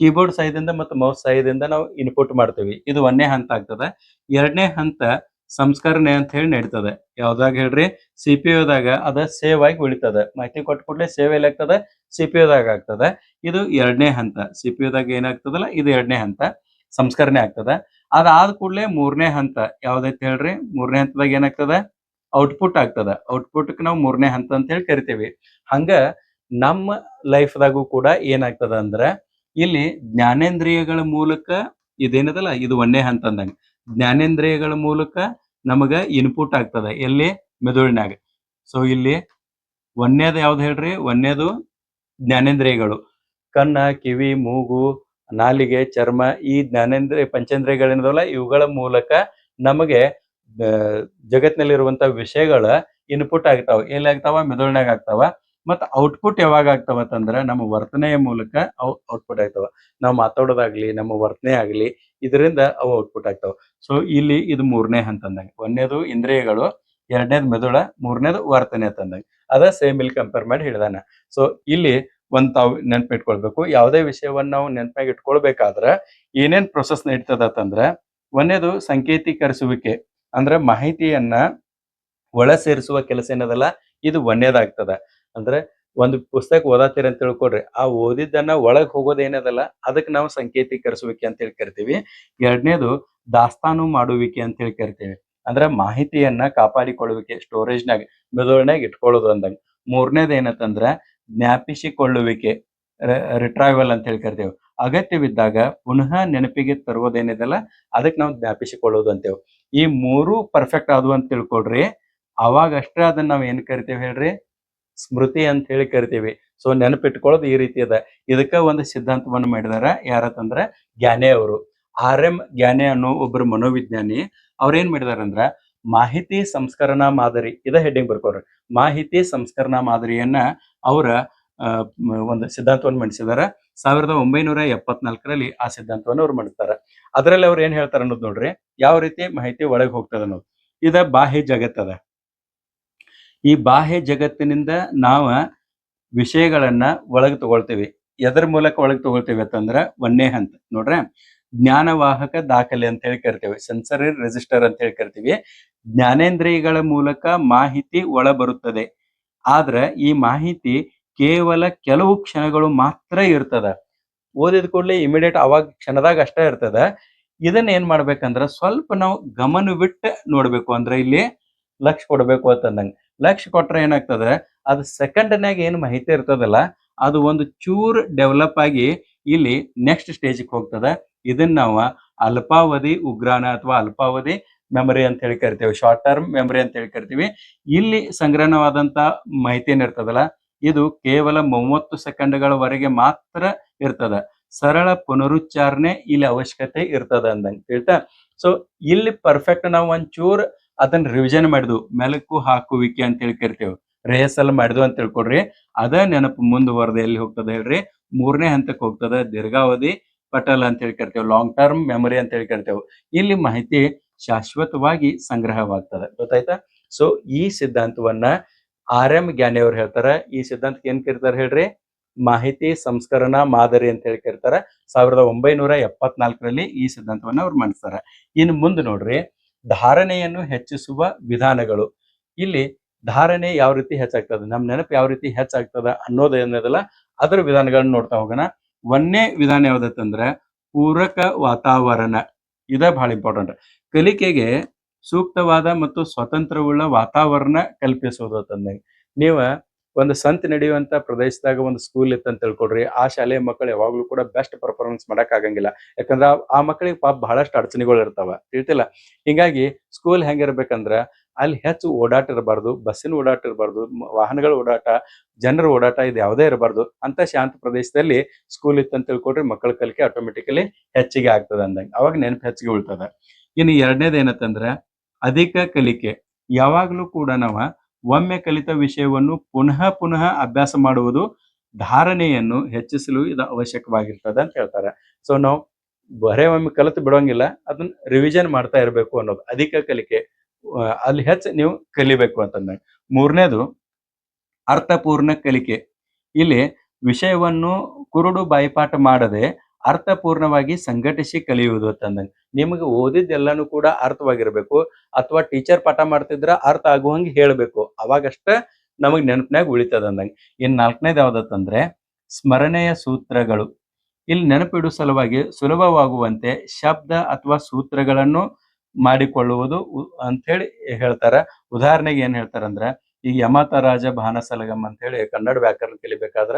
ಕೀಬೋರ್ಡ್ ಸಹಾಯದಿಂದ ಮತ್ತು ಮೌಸ್ ಸಹಾಯದಿಂದ ನಾವು ಇನ್ಪುಟ್ ಮಾಡ್ತೇವೆ. ಇದು ಒಂದನೇ ಹಂತ ಆಗ್ತದ. ಎರಡನೇ ಹಂತ ಸಂಸ್ಕರಣೆ ಅಂತ ಹೇಳಿ ನಡೀತದೆ. ಯಾವ್ದಾಗ ಹೇಳ್ರಿ, ಸಿಪಿಯುದಾಗ ಅದ ಸೇವ್ ಆಗಿ ಉಳಿತದ. ಮಾಹಿತಿ ಕೊಟ್ಟ ಕೂಡಲೇ ಸೇವ್ ಎಲ್ಲಿ ಆಗ್ತದ, ಸಿಪಿಯುದಾಗ ಆಗ್ತದ. ಇದು ಎರಡನೇ ಹಂತ. ಸಿಪಿಯುದಾಗ ಏನಾಗ್ತದಲ್ಲ, ಇದು ಎರಡನೇ ಹಂತ, ಸಂಸ್ಕರಣೆ ಆಗ್ತದ. ಅದಾದ ಕೂಡಲೇ ಮೂರನೇ ಹಂತ ಯಾವ್ದೈತೆ ಹೇಳ್ರಿ, ಮೂರನೇ ಹಂತದಾಗ ಏನಾಗ್ತದ, ಔಟ್ಪುಟ್ ಆಗ್ತದ. ಔಟ್ಪುಟ್ ನಾವು ಮೂರನೇ ಹಂತ ಅಂತ ಹೇಳಿ ಕರಿತೀವಿ. ಹಂಗ ನಮ್ಮ ಲೈಫ್ದಾಗೂ ಕೂಡ ಏನಾಗ್ತದ ಅಂದ್ರ, ಇಲ್ಲಿ ಜ್ಞಾನೇಂದ್ರಿಯಗಳ ಮೂಲಕ ಇದೇನದಲ್ಲ, ಇದು ಒಂದನೇ ಹಂತ ಅಂದಂಗ. ಜ್ಞಾನೇಂದ್ರಿಯಗಳ ಮೂಲಕ ನಮಗ ಇನ್ಪುಟ್ ಆಗ್ತದ. ಎಲ್ಲಿ, ಮೆದುಳಿನಾಗ. ಸೊ ಇಲ್ಲಿ ಒಂದನೇದು ಯಾವ್ದು ಹೇಳ್ರಿ, ಒಂದನೇದು ಜ್ಞಾನೇಂದ್ರಿಯಗಳು. ಕಣ್ಣ, ಕಿವಿ, ಮೂಗು, ನಾಲಿಗೆ, ಚರ್ಮ, ಈ ಜ್ಞಾನೇಂದ್ರಿಯ ಪಂಚೇಂದ್ರಿಯಗಳೇನದಲ್ಲ, ಇವುಗಳ ಮೂಲಕ ನಮಗೆ ಜಗತ್ತಿನಲ್ಲಿರುವಂತ ವಿಷಯಗಳ ಇನ್ಪುಟ್ ಆಗ್ತಾವ. ಎಲ್ಲಿ ಆಗ್ತಾವ, ಮೆದುಳಿನಾಗ ಆಗ್ತಾವ. ಮತ್ತ ಔಟ್ಪುಟ್ ಯಾವಾಗ ಆಗ್ತಾವ ಅಂತಂದ್ರ ನಮ್ಮ ವರ್ತನೆಯ ಮೂಲಕ ಅವು ಔಟ್ಪುಟ್ ಆಗ್ತಾವ. ನಾವು ಮಾತಾಡೋದಾಗ್ಲಿ, ನಮ್ಮ ವರ್ತನೆ ಆಗ್ಲಿ, ಇದರಿಂದ ಅವು ಔಟ್ಪುಟ್ ಆಗ್ತಾವ. ಸೊ ಇಲ್ಲಿ ಇದು ಮೂರನೇ ಹಂತ ಅಂದಂಗ. ಒಂದನೇದು ಇಂದ್ರಿಯಗಳು, ಎರಡನೇದು ಮೆದುಳ, ಮೂರನೇದು ವರ್ತನೆ ಅಂತಂದಂಗ. ಅದ ಸೇಮ್ ಇಲ್ಲಿ ಕಂಪೇರ್ ಮಾಡಿ ಹೇಳಿದಾನ. ಸೊ ಇಲ್ಲಿ ಒಂದ್ ತಾವು ನೆನ್ಪಿಟ್ಕೊಳ್ಬೇಕು, ಯಾವುದೇ ವಿಷಯವನ್ನ ನಾವು ನೆನಪಾಗಿ ಇಟ್ಕೊಳ್ಬೇಕಾದ್ರ ಏನೇನ್ ಪ್ರೊಸೆಸ್ ನಡೀತದ ಅಂತಂದ್ರ, ಒಂದನೇದು ಸಂಕೇತೀಕರಿಸುವಿಕೆ, ಅಂದ್ರೆ ಮಾಹಿತಿಯನ್ನ ಒಳ ಸೇರಿಸುವ ಕೆಲಸ ಏನದಲ್ಲ, ಇದು ಒಂದನೇದಾಗ್ತದ. ಅಂದ್ರೆ ಒಂದು ಪುಸ್ತಕ ಓದಾತೀರಿ ಅಂತ ತಿಳ್ಕೊಡ್ರಿ, ಆ ಓದಿದ್ದನ್ನ ಒಳಗ್ ಹೋಗೋದೇನದಲ್ಲ, ಅದಕ್ಕೆ ನಾವು ಸಂಕೇತೀಕರಿಸುವಿಕೆ ಅಂತ ಹೇಳಿ ಕರಿತೀವಿ. ಎರಡನೇದು ದಾಸ್ತಾನು ಮಾಡುವಿಕೆ ಅಂತ ಹೇಳಿ ಕರಿತೀವಿ. ಅಂದ್ರೆ ಮಾಹಿತಿಯನ್ನ ಕಾಪಾಡಿಕೊಳ್ಳುವಿಕೆ, ಸ್ಟೋರೇಜ್ನಾಗ, ಮೆದುಳಿನಾಗ ಇಟ್ಕೊಳ್ಳೋದು ಅಂದಂಗ. ಮೂರನೇದು ಏನಂತಂದ್ರ ಜ್ಞಾಪಿಸಿಕೊಳ್ಳುವಿಕೆ, ರಿಟ್ರೈವಲ್ ಅಂತ ಹೇಳಿ ಕರಿತೇವೆ. ಅಗತ್ಯವಿದ್ದಾಗ ಪುನಃ ನೆನಪಿಗೆ ತರುವುದೇನಿದೆಲ್ಲ, ಅದಕ್ಕೆ ನಾವು ಜ್ಞಾಪಿಸಿಕೊಳ್ಳೋದು ಅಂತೇವೆ. ಈ ಮೂರು ಪರ್ಫೆಕ್ಟ್ ಆದವು ಅಂತ ತಿಳ್ಕೊಡ್ರಿ, ಅವಾಗ ಅಷ್ಟೇ ಅದನ್ನ ನಾವ್ ಏನ್ ಕರಿತೇವೆ ಹೇಳ್ರಿ, ಸ್ಮೃತಿ ಅಂತ ಹೇಳಿ ಕರಿತೀವಿ. ಸೊ ನೆನಪಿಟ್ಕೊಳ್ಳೋದು ಈ ರೀತಿ ಅದ. ಇದಕ್ಕ ಒಂದು ಸಿದ್ಧಾಂತವನ್ನು ಮಾಡಿದಾರ, ಯಾರತ್ತಂದ್ರ ಗ್ಯಾನೆ ಅವರು. RM ಗ್ಯಾನೆ ಅನ್ನೋ ಒಬ್ಬರು ಮನೋವಿಜ್ಞಾನಿ. ಅವ್ರೇನ್ ಮಾಡಿದಾರಂದ್ರ ಮಾಹಿತಿ ಸಂಸ್ಕರಣಾ ಮಾದರಿ, ಇದ ಹೆಡ್ಡಿಂಗ್ ಬರ್ಕೋರಿ, ಮಾಹಿತಿ ಸಂಸ್ಕರಣಾ ಮಾದರಿಯನ್ನ ಅವರ ಒಂದು ಸಿದ್ಧಾಂತವನ್ನು ಮಂಡಿಸಿದಾರ. 1974ರಲ್ಲಿ ಆ ಸಿದ್ಧಾಂತವನ್ನು ಅವ್ರು ಮಂಡಿಸ್ತಾರ. ಅದರಲ್ಲಿ ಅವ್ರು ಏನ್ ಹೇಳ್ತಾರ ಅನ್ನೋದು ನೋಡ್ರಿ, ಯಾವ ರೀತಿ ಮಾಹಿತಿ ಒಳಗೆ ಹೋಗ್ತದ ಅನ್ನೋದು. ಇದ ಬಾಹ್ಯ ಜಗತ್ತದ. ಈ ಬಾಹ್ಯ ಜಗತ್ತಿನಿಂದ ನಾವ ವಿಷಯಗಳನ್ನ ಒಳಗೆ ತಗೊಳ್ತೀವಿ. ಎದರ ಮೂಲಕ ಒಳಗೆ ತಗೊಳ್ತೀವಿ ಅಂತಂದ್ರ ಒಂದನೇ ಹಂತ ನೋಡ್ರ, ಜ್ಞಾನವಾಹಕ ದಾಖಲೆ ಅಂತ ಹೇಳಿ ಕರಿತೇವೆ, ಸೆನ್ಸರಿ ರಿಜಿಸ್ಟರ್ ಅಂತ ಹೇಳಿ ಕರಿತೀವಿ. ಜ್ಞಾನೇಂದ್ರಿಯಗಳ ಮೂಲಕ ಮಾಹಿತಿ ಒಳ ಬರುತ್ತದೆ. ಆದ್ರ ಈ ಮಾಹಿತಿ ಕೇವಲ ಕೆಲವು ಕ್ಷಣಗಳು ಮಾತ್ರ ಇರ್ತದ. ಓದಿದ ಕೂಡಲೇ ಇಮಿಡಿಯೇಟ್ ಅವಾಗ ಕ್ಷಣದಾಗ ಅಷ್ಟೇ ಇರ್ತದ. ಇದನ್ನ ಏನ್ ಮಾಡ್ಬೇಕಂದ್ರ ಸ್ವಲ್ಪ ನಾವು ಗಮನವಿಟ್ಟು ನೋಡ್ಬೇಕು. ಅಂದ್ರೆ ಇಲ್ಲಿ ಲಕ್ಷ ಕೊಡ್ಬೇಕು ಅಂತಂದಂಗ. ಲಕ್ಷ ಕೊಟ್ರೆ ಏನಾಗ್ತದ, ಅದು ಸೆಕೆಂಡ್ನಾಗ ಏನು ಮಾಹಿತಿ ಇರ್ತದಲ್ಲ, ಅದು ಒಂದು ಚೂರ್ ಡೆವಲಪ್ ಆಗಿ ಇಲ್ಲಿ ನೆಕ್ಸ್ಟ್ ಸ್ಟೇಜ್ಗೆ ಹೋಗ್ತದ. ಇದನ್ನ ನಾವು ಅಲ್ಪಾವಧಿ ಉಗ್ರಾಣ ಅಥವಾ ಅಲ್ಪಾವಧಿ ಮೆಮರಿ ಅಂತ ಹೇಳಿ ಕರಿತೇವೆ, ಶಾರ್ಟ್ ಟರ್ಮ್ ಮೆಮರಿ ಅಂತ ಹೇಳಿ ಕರಿತೀವಿ. ಇಲ್ಲಿ ಸಂಗ್ರಹಣವಾದಂತ ಮಾಹಿತಿ ಏನಿರ್ತದಲ್ಲ, ಇದು ಕೇವಲ 30 ಸೆಕೆಂಡ್ಗಳವರೆಗೆ ಮಾತ್ರ ಇರ್ತದ. ಸರಳ ಪುನರುಚ್ಚಾರಣೆ ಇಲ್ಲಿ ಅವಶ್ಯಕತೆ ಇರ್ತದ ಅಂದಂಗ ಹೇಳ್ತಾ. ಸೊ ಇಲ್ಲಿ ಪರ್ಫೆಕ್ಟ್ ನಾವು ಒಂಚೂರ್ ಅದನ್ನ ರಿವಿಷನ್ ಮಾಡಿದ್ವು, ಮೆಲುಕು ಹಾಕುವಿಕೆ ಅಂತ ಹೇಳಿ ಕರಿತೇವೆ, ರಿಹರ್ಸಲ್ ಮಾಡಿದ್ವು ಅಂತ ತಿಳ್ಕೊಡ್ರಿ. ಅದ ನೆನಪು ಮುಂದುವರೆದ ಎಲ್ಲಿ ಹೋಗ್ತದ ಹೇಳ್ರಿ, ಮೂರನೇ ಹಂತಕ್ಕೆ ಹೋಗ್ತದ. ದೀರ್ಘಾವಧಿ ಪಟಲ ಅಂತ ಹೇಳಿ ಕರಿತೇವೆ, ಲಾಂಗ್ ಟರ್ಮ್ ಮೆಮೊರಿ ಅಂತ ಹೇಳಿ ಕರಿತೇವೆ. ಇಲ್ಲಿ ಮಾಹಿತಿ ಶಾಶ್ವತವಾಗಿ ಸಂಗ್ರಹವಾಗ್ತದೆ. ಗೊತ್ತಾಯ್ತಾ? ಸೊ ಈ ಸಿದ್ಧಾಂತವನ್ನ ಆರ್ ಎಂ ಜ್ಞಾನಿ ಅವ್ರು ಹೇಳ್ತಾರ. ಈ ಸಿದ್ಧಾಂತಕ್ಕೆ ಏನ್ ಕರೀತಾರ ಹೇಳ್ರಿ? ಮಾಹಿತಿ ಸಂಸ್ಕರಣಾ ಮಾದರಿ ಅಂತ ಹೇಳಿ ಕರೀತಾರ. 1974ರಲ್ಲಿ ಈ ಸಿದ್ಧಾಂತವನ್ನ ಅವ್ರು ಮಂಡಿಸ್ತಾರ. ಇನ್ನು ಮುಂದೆ ನೋಡ್ರಿ, ಧಾರಣೆಯನ್ನು ಹೆಚ್ಚಿಸುವ ವಿಧಾನಗಳು. ಇಲ್ಲಿ ಧಾರಣೆ ಯಾವ ರೀತಿ ಹೆಚ್ಚಾಗ್ತದ, ನಮ್ ನೆನಪು ಯಾವ ರೀತಿ ಹೆಚ್ಚಾಗ್ತದ ಅನ್ನೋದು ಏನದಲ್ಲ, ಅದರ ವಿಧಾನಗಳನ್ನ ನೋಡ್ತಾ ಹೋಗೋಣ. ಒಂದನೇ ವಿಧಾನ ಯಾವ್ದತ್ತಂದ್ರ ಪೂರಕ ವಾತಾವರಣ. ಇದ ಬಹಳ ಇಂಪಾರ್ಟೆಂಟ್. ಕಲಿಕೆಗೆ ಸೂಕ್ತವಾದ ಮತ್ತು ಸ್ವತಂತ್ರವುಳ್ಳ ವಾತಾವರಣ ಕಲ್ಪಿಸೋದು ಅಂತಂದಾಗ, ನೀವ ಒಂದು ಸಂತೆ ನಡೆಯುವಂತ ಪ್ರದೇಶದಾಗ ಒಂದು ಸ್ಕೂಲ್ ಇತ್ತಂತ ತಿಳ್ಕೊಡ್ರಿ, ಆ ಶಾಲೆಯ ಮಕ್ಕಳು ಯಾವಾಗ್ಲೂ ಕೂಡ ಬೆಸ್ಟ್ ಪರ್ಫಾರ್ಮೆನ್ಸ್ ಮಾಡಕ್ ಆಗಂಗಿಲ್ಲ. ಯಾಕಂದ್ರ ಆ ಮಕ್ಕಳಿಗೆ ಪಾಪ ಬಹಳಷ್ಟು ಅಡಚಣೆಗಳು ಇರ್ತಾವ, ತಿಳಿತಿಲ್ಲ. ಹಿಂಗಾಗಿ ಸ್ಕೂಲ್ ಹೆಂಗಿರ್ಬೇಕಂದ್ರ ಅಲ್ಲಿ ಹೆಚ್ಚು ಓಡಾಟ ಇರಬಾರ್ದು, ಬಸ್ಸಿನ ಓಡಾಟ ಇರಬಾರ್ದು, ವಾಹನಗಳ ಓಡಾಟ, ಜನರ ಓಡಾಟ ಇದು ಯಾವುದೇ ಇರಬಾರ್ದು. ಅಂತ ಶಾಂತ ಪ್ರದೇಶದಲ್ಲಿ ಸ್ಕೂಲ್ ಇತ್ತಂತ ತಿಳ್ಕೊಡ್ರಿ, ಮಕ್ಕಳ ಕಲಿಕೆ ಆಟೋಮೆಟಿಕಲಿ ಹೆಚ್ಚಿಗೆ ಆಗ್ತದ ಅಂದಂಗ, ಅವಾಗ ನೆನಪು ಹೆಚ್ಚಿಗೆ ಉಳ್ತದ. ಇನ್ನು ಎರಡನೇದು ಏನತ್ತಂದ್ರ ಅಧಿಕ ಕಲಿಕೆ. ಯಾವಾಗ್ಲೂ ಕೂಡ ನಾವ ಒಮ್ಮೆ ಕಲಿತ ವಿಷಯವನ್ನು ಪುನಃ ಪುನಃ ಅಭ್ಯಾಸ ಮಾಡುವುದು ಧಾರಣೆಯನ್ನು ಹೆಚ್ಚಿಸಲು ಇದು ಅವಶ್ಯಕವಾಗಿರ್ತದೆ ಅಂತ ಹೇಳ್ತಾರೆ. ಸೊ ನಾವು ಬರೇ ಒಮ್ಮೆ ಕಲಿತು ಬಿಡೋಂಗಿಲ್ಲ, ಅದನ್ನ ರಿವಿಷನ್ ಮಾಡ್ತಾ ಇರಬೇಕು ಅನ್ನೋದು ಅಧಿಕ ಕಲಿಕೆ. ಅಲ್ಲಿ ಹೆಚ್ಚು ನೀವು ಕಲಿಬೇಕು ಅಂತಂದಾಗ. ಮೂರನೇದು ಅರ್ಥಪೂರ್ಣ ಕಲಿಕೆ. ಇಲ್ಲಿ ವಿಷಯವನ್ನು ಕುರುಡು ಬಾಯಿಪಾಠ ಮಾಡದೆ ಅರ್ಥಪೂರ್ಣವಾಗಿ ಸಂಘಟಿಸಿ ಕಲಿಯುವುದು ಅಂತಂದಂಗ. ನಿಮಗೆ ಓದಿದ್ದೆಲ್ಲಾನು ಕೂಡ ಅರ್ಥವಾಗಿರ್ಬೇಕು, ಅಥವಾ ಟೀಚರ್ ಪಾಠ ಮಾಡ್ತಿದ್ರ ಅರ್ಥ ಆಗುವಂಗೆ ಹೇಳ್ಬೇಕು, ಅವಾಗಷ್ಟ ನಮಗ್ ನೆನಪಿನಾಗ ಉಳಿತದ ಅಂದಂಗ. ಇನ್ ನಾಲ್ಕನೇದು ಯಾವ್ದತ್ತಂದ್ರೆ ಸ್ಮರಣೆಯ ಸೂತ್ರಗಳು. ಇಲ್ಲಿ ನೆನಪಿಡುವ ಸಲುವಾಗಿ ಸುಲಭವಾಗುವಂತೆ ಶಬ್ದ ಅಥವಾ ಸೂತ್ರಗಳನ್ನು ಮಾಡಿಕೊಳ್ಳುವುದು ಅಂತ ಹೇಳಿ ಹೇಳ್ತಾರ. ಉದಾಹರಣೆಗೆ ಏನ್ ಹೇಳ್ತಾರಂದ್ರ, ಈಗ ಯಮತ ರಾಜ ಬಾನಸಲಗಂ ಅಂತ ಹೇಳಿ ಕನ್ನಡ ವ್ಯಾಕರಣ ಕಲಿಬೇಕಾದ್ರ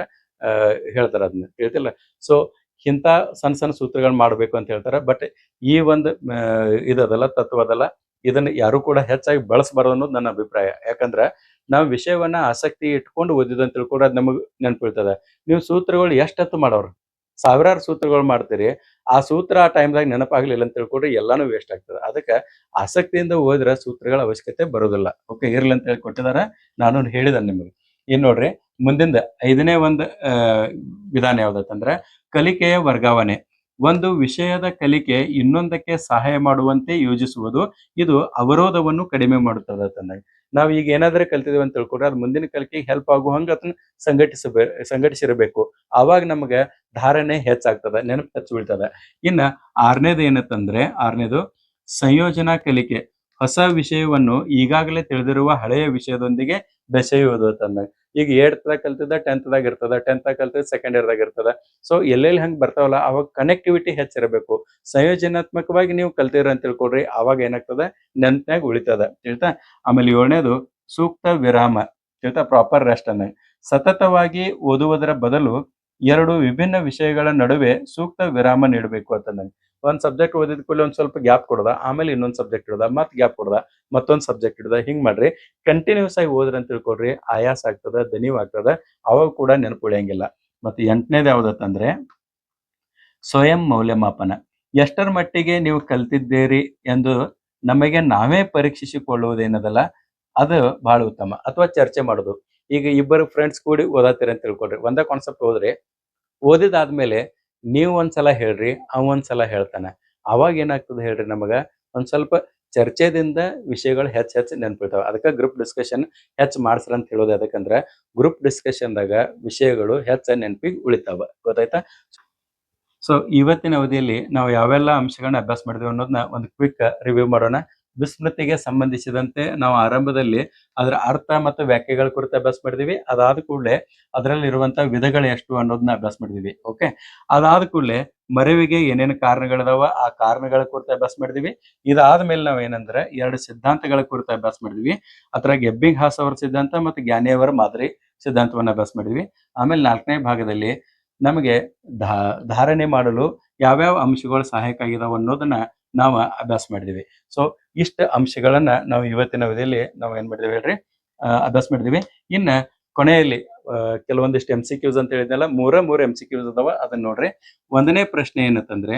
ಹೇಳ್ತಾರ, ಅದನ್ನ ಹೇಳ್ತಿಲ್ಲ. ಸೊ ಇಂಥ ಸಣ್ಣ ಸಣ್ಣ ಸೂತ್ರಗಳನ್ನ ಮಾಡ್ಬೇಕು ಅಂತ ಹೇಳ್ತಾರ. ಬಟ್ ಈ ಒಂದು ಇದದಲ್ಲ, ತತ್ವದಲ್ಲ, ಇದನ್ನ ಯಾರು ಕೂಡ ಹೆಚ್ಚಾಗಿ ಬಳಸಬಾರದು ಅನ್ನೋದು ನನ್ನ ಅಭಿಪ್ರಾಯ. ಯಾಕಂದ್ರ ನಾವು ವಿಷಯವನ್ನ ಆಸಕ್ತಿ ಇಟ್ಕೊಂಡು ಓದಿದಂತ ತಿಳ್ಕೊಂಡ್ರೆ ಅದ್ ನಮಗ್ ನೆನಪಿರ್ತದ. ನೀವು ಸೂತ್ರಗಳು ಎಷ್ಟತ್ತು ಮಾಡೋರು, ಸಾವಿರಾರು ಸೂತ್ರಗಳು ಮಾಡ್ತೀರಿ, ಆ ಸೂತ್ರ ಆ ಟೈಮ್ದಾಗ ನೆನಪಾಗ್ಲಿಲ್ಲ ಅಂತ ತಿಳ್ಕೊಂಡ್ರೆ ಎಲ್ಲಾನು ವೇಸ್ಟ್ ಆಗ್ತದೆ. ಅದಕ್ಕೆ ಆಸಕ್ತಿಯಿಂದ ಓದಿದ್ರೆ ಸೂತ್ರಗಳ ಅವಶ್ಯಕತೆ ಬರೋದಿಲ್ಲ. ಓಕೆ, ಇರ್ಲಿ ಅಂತ ಹೇಳಿ ಕೊಟ್ಟಿದಾರ, ನಾನು ಹೇಳಿದ ನಿಮಗೆ. ಇನ್ ನೋಡ್ರಿ, ಮುಂದಿಂದ ಐದನೇ ಒಂದು ವಿಧಾನ ಯಾವ್ದತ್ತಂದ್ರ ಕಲಿಕೆಯ ವರ್ಗಾವಣೆ. ಒಂದು ವಿಷಯದ ಕಲಿಕೆ ಇನ್ನೊಂದಕ್ಕೆ ಸಹಾಯ ಮಾಡುವಂತೆ ಯೋಜಿಸುವುದು. ಇದು ಅವರೋಧವನ್ನು ಕಡಿಮೆ ಮಾಡುತ್ತದೆ ಅಂತಂದಾಗ. ನಾವ್ ಈಗ ಏನಾದ್ರೆ ಕಲ್ತಿದೀವಿ ಅಂತ ತಿಳ್ಕೊಂಡ್ರೆ ಅದು ಮುಂದಿನ ಕಲಿಕೆಗೆ ಹೆಲ್ಪ್ ಆಗುವಂಗ ಅದನ್ನ ಸಂಘಟಿಸಿರಬೇಕು. ಆವಾಗ ನಮ್ಗೆ ಧಾರಣೆ ಹೆಚ್ಚಾಗ್ತದ, ನೆನಪು ಹೆಚ್ಚು ಬೀಳ್ತದ. ಇನ್ನ ಆರನೇದು ಸಂಯೋಜನಾ ಕಲಿಕೆ. ಹೊಸ ವಿಷಯವನ್ನು ಈಗಾಗಲೇ ತಿಳಿದಿರುವ ಹಳೆಯ ವಿಷಯದೊಂದಿಗೆ ಬೆಸೆಯುವುದು ಅಂತಂದಾಗ. ಈಗ 8th ಕಲ್ತಿದ್ದ 10th ಇರ್ತದ, 10th ಕಲ್ತಿದ್ ಸೆಕೆಂಡ್ ಇಯರ್ದಾಗ ಇರ್ತದ. ಸೊ ಎಲ್ಲೆಲ್ಲಿ ಹಂಗ್ ಬರ್ತಾವಲ್ಲ ಅವಾಗ ಕನೆಕ್ಟಿವಿಟಿ ಹೆಚ್ಚಿರಬೇಕು. ಸಂಯೋಜನಾತ್ಮಕವಾಗಿ ನೀವು ಕಲ್ತಿರ ಅಂತ ತಿಳ್ಕೊಡ್ರಿ, ಅವಾಗ ಏನಾಗ್ತದ, ನೆನಪಿನಾಗ ಉಳಿತದ, ತಿಳಿತಾ. ಆಮೇಲೆ 7ನೇದು ಸೂಕ್ತ ವಿರಾಮ, ತಿಳಿತಾ, ಪ್ರಾಪರ್ ರೆಸ್ಟ್ ಅನ್ನ. ಸತತವಾಗಿ ಓದುವುದರ ಬದಲು 2 ವಿಭಿನ್ನ ವಿಷಯಗಳ ನಡುವೆ ಸೂಕ್ತ ವಿರಾಮ ನೀಡಬೇಕು ಅಂತಂದಂಗ. ಒಂದ್ ಸಬ್ಜೆಕ್ಟ್ ಓದಿದ ಕೂಡಲೇ ಒಂದ್ ಸ್ವಲ್ಪ ಗ್ಯಾಪ್ ಕೊಡದ, ಆಮೇಲೆ ಇನ್ನೊಂದ್ ಸಬ್ಜೆಕ್ಟ್ ಇಡದ, ಮತ್ ಗ್ಯಾಪ್ ಕೊಡದ, ಮತ್ತೊಂದ್ ಸಬ್ಜೆಕ್ಟ್ ಇಡದ, ಹಿಂಗ್ ಮಾಡ್ರಿ. ಕಂಟಿನ್ಯೂಸ್ ಆಗಿ ಓದ್ರಿ ಅಂತ ತಿಳ್ಕೊಡ್ರಿ, ಆಯಾಸ ಆಗ್ತದ, ದಣಿವ್ ಆಗ್ತದ, ಅವಾಗ ಕೂಡ ನೆನಪು ಉಳಿಯಂಗಿಲ್ಲ. ಮತ್ತೆ 8ನೇದು ಯಾವ್ದತ್ತಂದ್ರೆ ಸ್ವಯಂ ಮೌಲ್ಯಮಾಪನ. ಎಷ್ಟರ ಮಟ್ಟಿಗೆ ನೀವು ಕಲ್ತಿದ್ದೀರಿ ಎಂದು ನಮಗೆ ನಾವೇ ಪರೀಕ್ಷಿಸಿಕೊಳ್ಳುವುದೇನದಲ್ಲ, ಅದು ಬಹಳ ಉತ್ತಮ. ಅಥವಾ ಚರ್ಚೆ ಮಾಡೋದು. ಈಗ ಇಬ್ಬರು ಫ್ರೆಂಡ್ಸ್ ಕೂಡಿ ಓದಾತಿರಿ ಅಂತ ತಿಳ್ಕೊಡ್ರಿ, ಒಂದೇ ಕಾನ್ಸೆಪ್ಟ್ ಓದ್ರಿ, ಓದಿದಾದ್ಮೇಲೆ ನೀವು ಒಂದ್ಸಲ ಹೇಳ್ರಿ, ಅವ ಒಂದ್ಸಲ ಹೇಳ್ತಾನ, ಅವಾಗ ಏನಾಗ್ತದೆ ಹೇಳ್ರಿ, ನಮಗ ಒಂದ್ ಸ್ವಲ್ಪ ಚರ್ಚೆದಿಂದ ವಿಷಯಗಳು ಹೆಚ್ಚು ನೆನಪಿರ್ತಾವ. ಅದಕ್ಕೆ ಗ್ರೂಪ್ ಡಿಸ್ಕಷನ್ ಹೆಚ್ಚು ಮಾಡ್ಸ್ರ ಅಂತ ಹೇಳೋದು. ಅದಕ್ಕಂದ್ರ ಗ್ರೂಪ್ ಡಿಸ್ಕಷನ್ದಾಗ ವಿಷಯಗಳು ಹೆಚ್ಚ ನೆನಪಿಗೆ ಉಳಿತಾವ. ಗೊತ್ತಾಯ್ತಾ? ಸೊ ಇವತ್ತಿನ ಅವಧಿಯಲ್ಲಿ ನಾವು ಯಾವೆಲ್ಲ ಅಂಶಗಳನ್ನ ಅಭ್ಯಾಸ ಮಾಡಿದ್ವಿ ಅನ್ನೋದನ್ನ ಒಂದು ಕ್ವಿಕ್ ರಿವ್ಯೂ ಮಾಡೋಣ. ವಿಸ್ಮೃತಿಗೆ ಸಂಬಂಧಿಸಿದಂತೆ ನಾವು ಆರಂಭದಲ್ಲಿ ಅದರ ಅರ್ಥ ಮತ್ತು ವ್ಯಾಖ್ಯೆಗಳ ಕುರಿತು ಅಭ್ಯಾಸ ಮಾಡಿದೀವಿ. ಅದಾದ ಕೂಡಲೇ ಅದರಲ್ಲಿ ಇರುವಂತಹ ವಿಧಗಳು ಎಷ್ಟು ಅನ್ನೋದನ್ನ ಅಭ್ಯಾಸ ಮಾಡಿದೀವಿ. ಓಕೆ, ಅದಾದ ಕೂಡಲೇ ಮರೆವಿಗೆ ಏನೇನು ಕಾರಣಗಳಿದಾವ ಆ ಕಾರಣಗಳ ಕುರಿತು ಅಭ್ಯಾಸ ಮಾಡಿದೀವಿ. ಇದಾದ ಮೇಲೆ ನಾವ್ ಏನಂದ್ರೆ 2 ಸಿದ್ಧಾಂತಗಳ ಕುರಿತು ಅಭ್ಯಾಸ ಮಾಡಿದ್ವಿ. ಅದ್ರಾಗ ಎಬ್ಬಿಂಗ್ಹಾಸ್ ಅವರ ಸಿದ್ಧಾಂತ ಮತ್ತು ಜ್ಞಾನಿಯವರ ಮಾದರಿ ಸಿದ್ಧಾಂತವನ್ನ ಅಭ್ಯಾಸ ಮಾಡಿದ್ವಿ. ಆಮೇಲೆ 4ನೇ ಭಾಗದಲ್ಲಿ ನಮಗೆ ಧಾರಣೆ ಮಾಡಲು ಯಾವ್ಯಾವ ಅಂಶಗಳು ಸಹಾಯಕ ಆಗಿದಾವ ಅನ್ನೋದನ್ನ ನಾವು ಅಭ್ಯಾಸ ಮಾಡಿದೀವಿ. ಸೊ ಇಷ್ಟ ಅಂಶಗಳನ್ನ ನಾವು ಇವತ್ತಿನ ಅವಧಿಯಲ್ಲಿ ನಾವು ಏನ್ ಮಾಡಿದೀವಿ ಹೇಳ್ರಿ, ಅಭ್ಯಾಸ ಮಾಡಿದೀವಿ. ಇನ್ನ ಕೊನೆಯಲ್ಲಿ ಕೆಲವೊಂದಿಷ್ಟು MCQs ಅಂತ ಹೇಳಿದ್ನಲ್ಲ, ಮೂರೇ MCQs ಅದಾವ, ಅದನ್ನ ನೋಡ್ರಿ. 1ನೇ ಪ್ರಶ್ನೆ ಏನಂತಂದ್ರೆ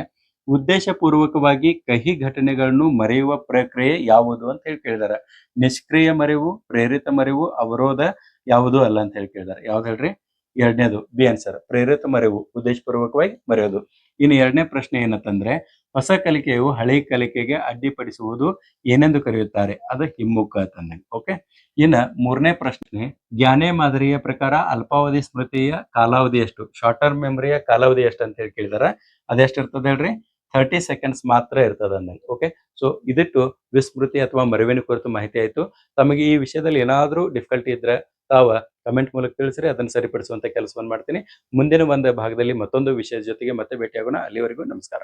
ಉದ್ದೇಶ ಪೂರ್ವಕವಾಗಿ ಕಹಿ ಘಟನೆಗಳನ್ನು ಮರೆಯುವ ಪ್ರಕ್ರಿಯೆ ಯಾವುದು ಅಂತ ಹೇಳಿ ಕೇಳಿದಾರೆ. ನಿಷ್ಕ್ರಿಯ ಮರೆವು, ಪ್ರೇರಿತ ಮರೆವು, ಅವರೋಧ ಯಾವುದು ಅಲ್ಲ ಅಂತ ಹೇಳಿ ಕೇಳಿದಾರೆ. ಯಾವ್ದು ಹೇಳ್ರಿ? 2ನೇದು ಬಿ ಆನ್ಸರ್, ಪ್ರೇರಿತ ಮರೆವು, ಉದ್ದೇಶಪೂರ್ವಕವಾಗಿ ಮರೆಯೋದು. ಇನ್ನು 2ನೇ ಪ್ರಶ್ನೆ ಏನಂತಂದ್ರೆ ಹೊಸ ಕಲಿಕೆಯು ಹಳೆ ಕಲಿಕೆಗೆ ಅಡ್ಡಿಪಡಿಸುವುದು ಏನೆಂದು ಕರೆಯುತ್ತಾರೆ? ಅದು ಹಿಮ್ಮುಖ ಅಂತಂದಂಗೆ. ಓಕೆ. ಇನ್ನ ಮೂರನೇ ಪ್ರಶ್ನೆ, ಜ್ಞಾನೇ ಮಾದರಿಯ ಪ್ರಕಾರ ಅಲ್ಪಾವಧಿ ಸ್ಮೃತಿಯ ಕಾಲಾವಧಿ ಎಷ್ಟು? ಶಾರ್ಟ್ ಟರ್ಮ್ ಮೆಮರಿಯ ಕಾಲಾವಧಿ ಎಷ್ಟು ಅಂತ ಹೇಳಿ ಕೇಳಿದಾರ. ಅದೆಷ್ಟು ಇರ್ತದೆ ಹೇಳ್ರಿ? 30 ಸೆಕೆಂಡ್ಸ್ ಮಾತ್ರ ಇರ್ತದ ಅಂದಂಗೆ. ಓಕೆ. ಸೊ ಇದಿಟ್ಟು ವಿಸ್ಮೃತಿ ಅಥವಾ ಮರೆವಿನ ಕುರಿತು ಮಾಹಿತಿ ಆಯ್ತು. ತಮಗೆ ಈ ವಿಷಯದಲ್ಲಿ ಏನಾದ್ರೂ ಡಿಫಿಕಲ್ಟಿ ಇದ್ರೆ ತಾವ ಕಮೆಂಟ್ ಮೂಲಕ ತಿಳಿಸ್ರಿ, ಅದನ್ನು ಸರಿಪಡಿಸುವಂತ ಕೆಲಸವನ್ನು ಮಾಡ್ತೀನಿ. ಮುಂದಿನ ಒಂದು ಭಾಗದಲ್ಲಿ ಮತ್ತೊಂದು ವಿಷಯದ ಜೊತೆಗೆ ಮತ್ತೆ ಭೇಟಿಯಾಗೋಣ. ಅಲ್ಲಿವರೆಗೂ ನಮಸ್ಕಾರ.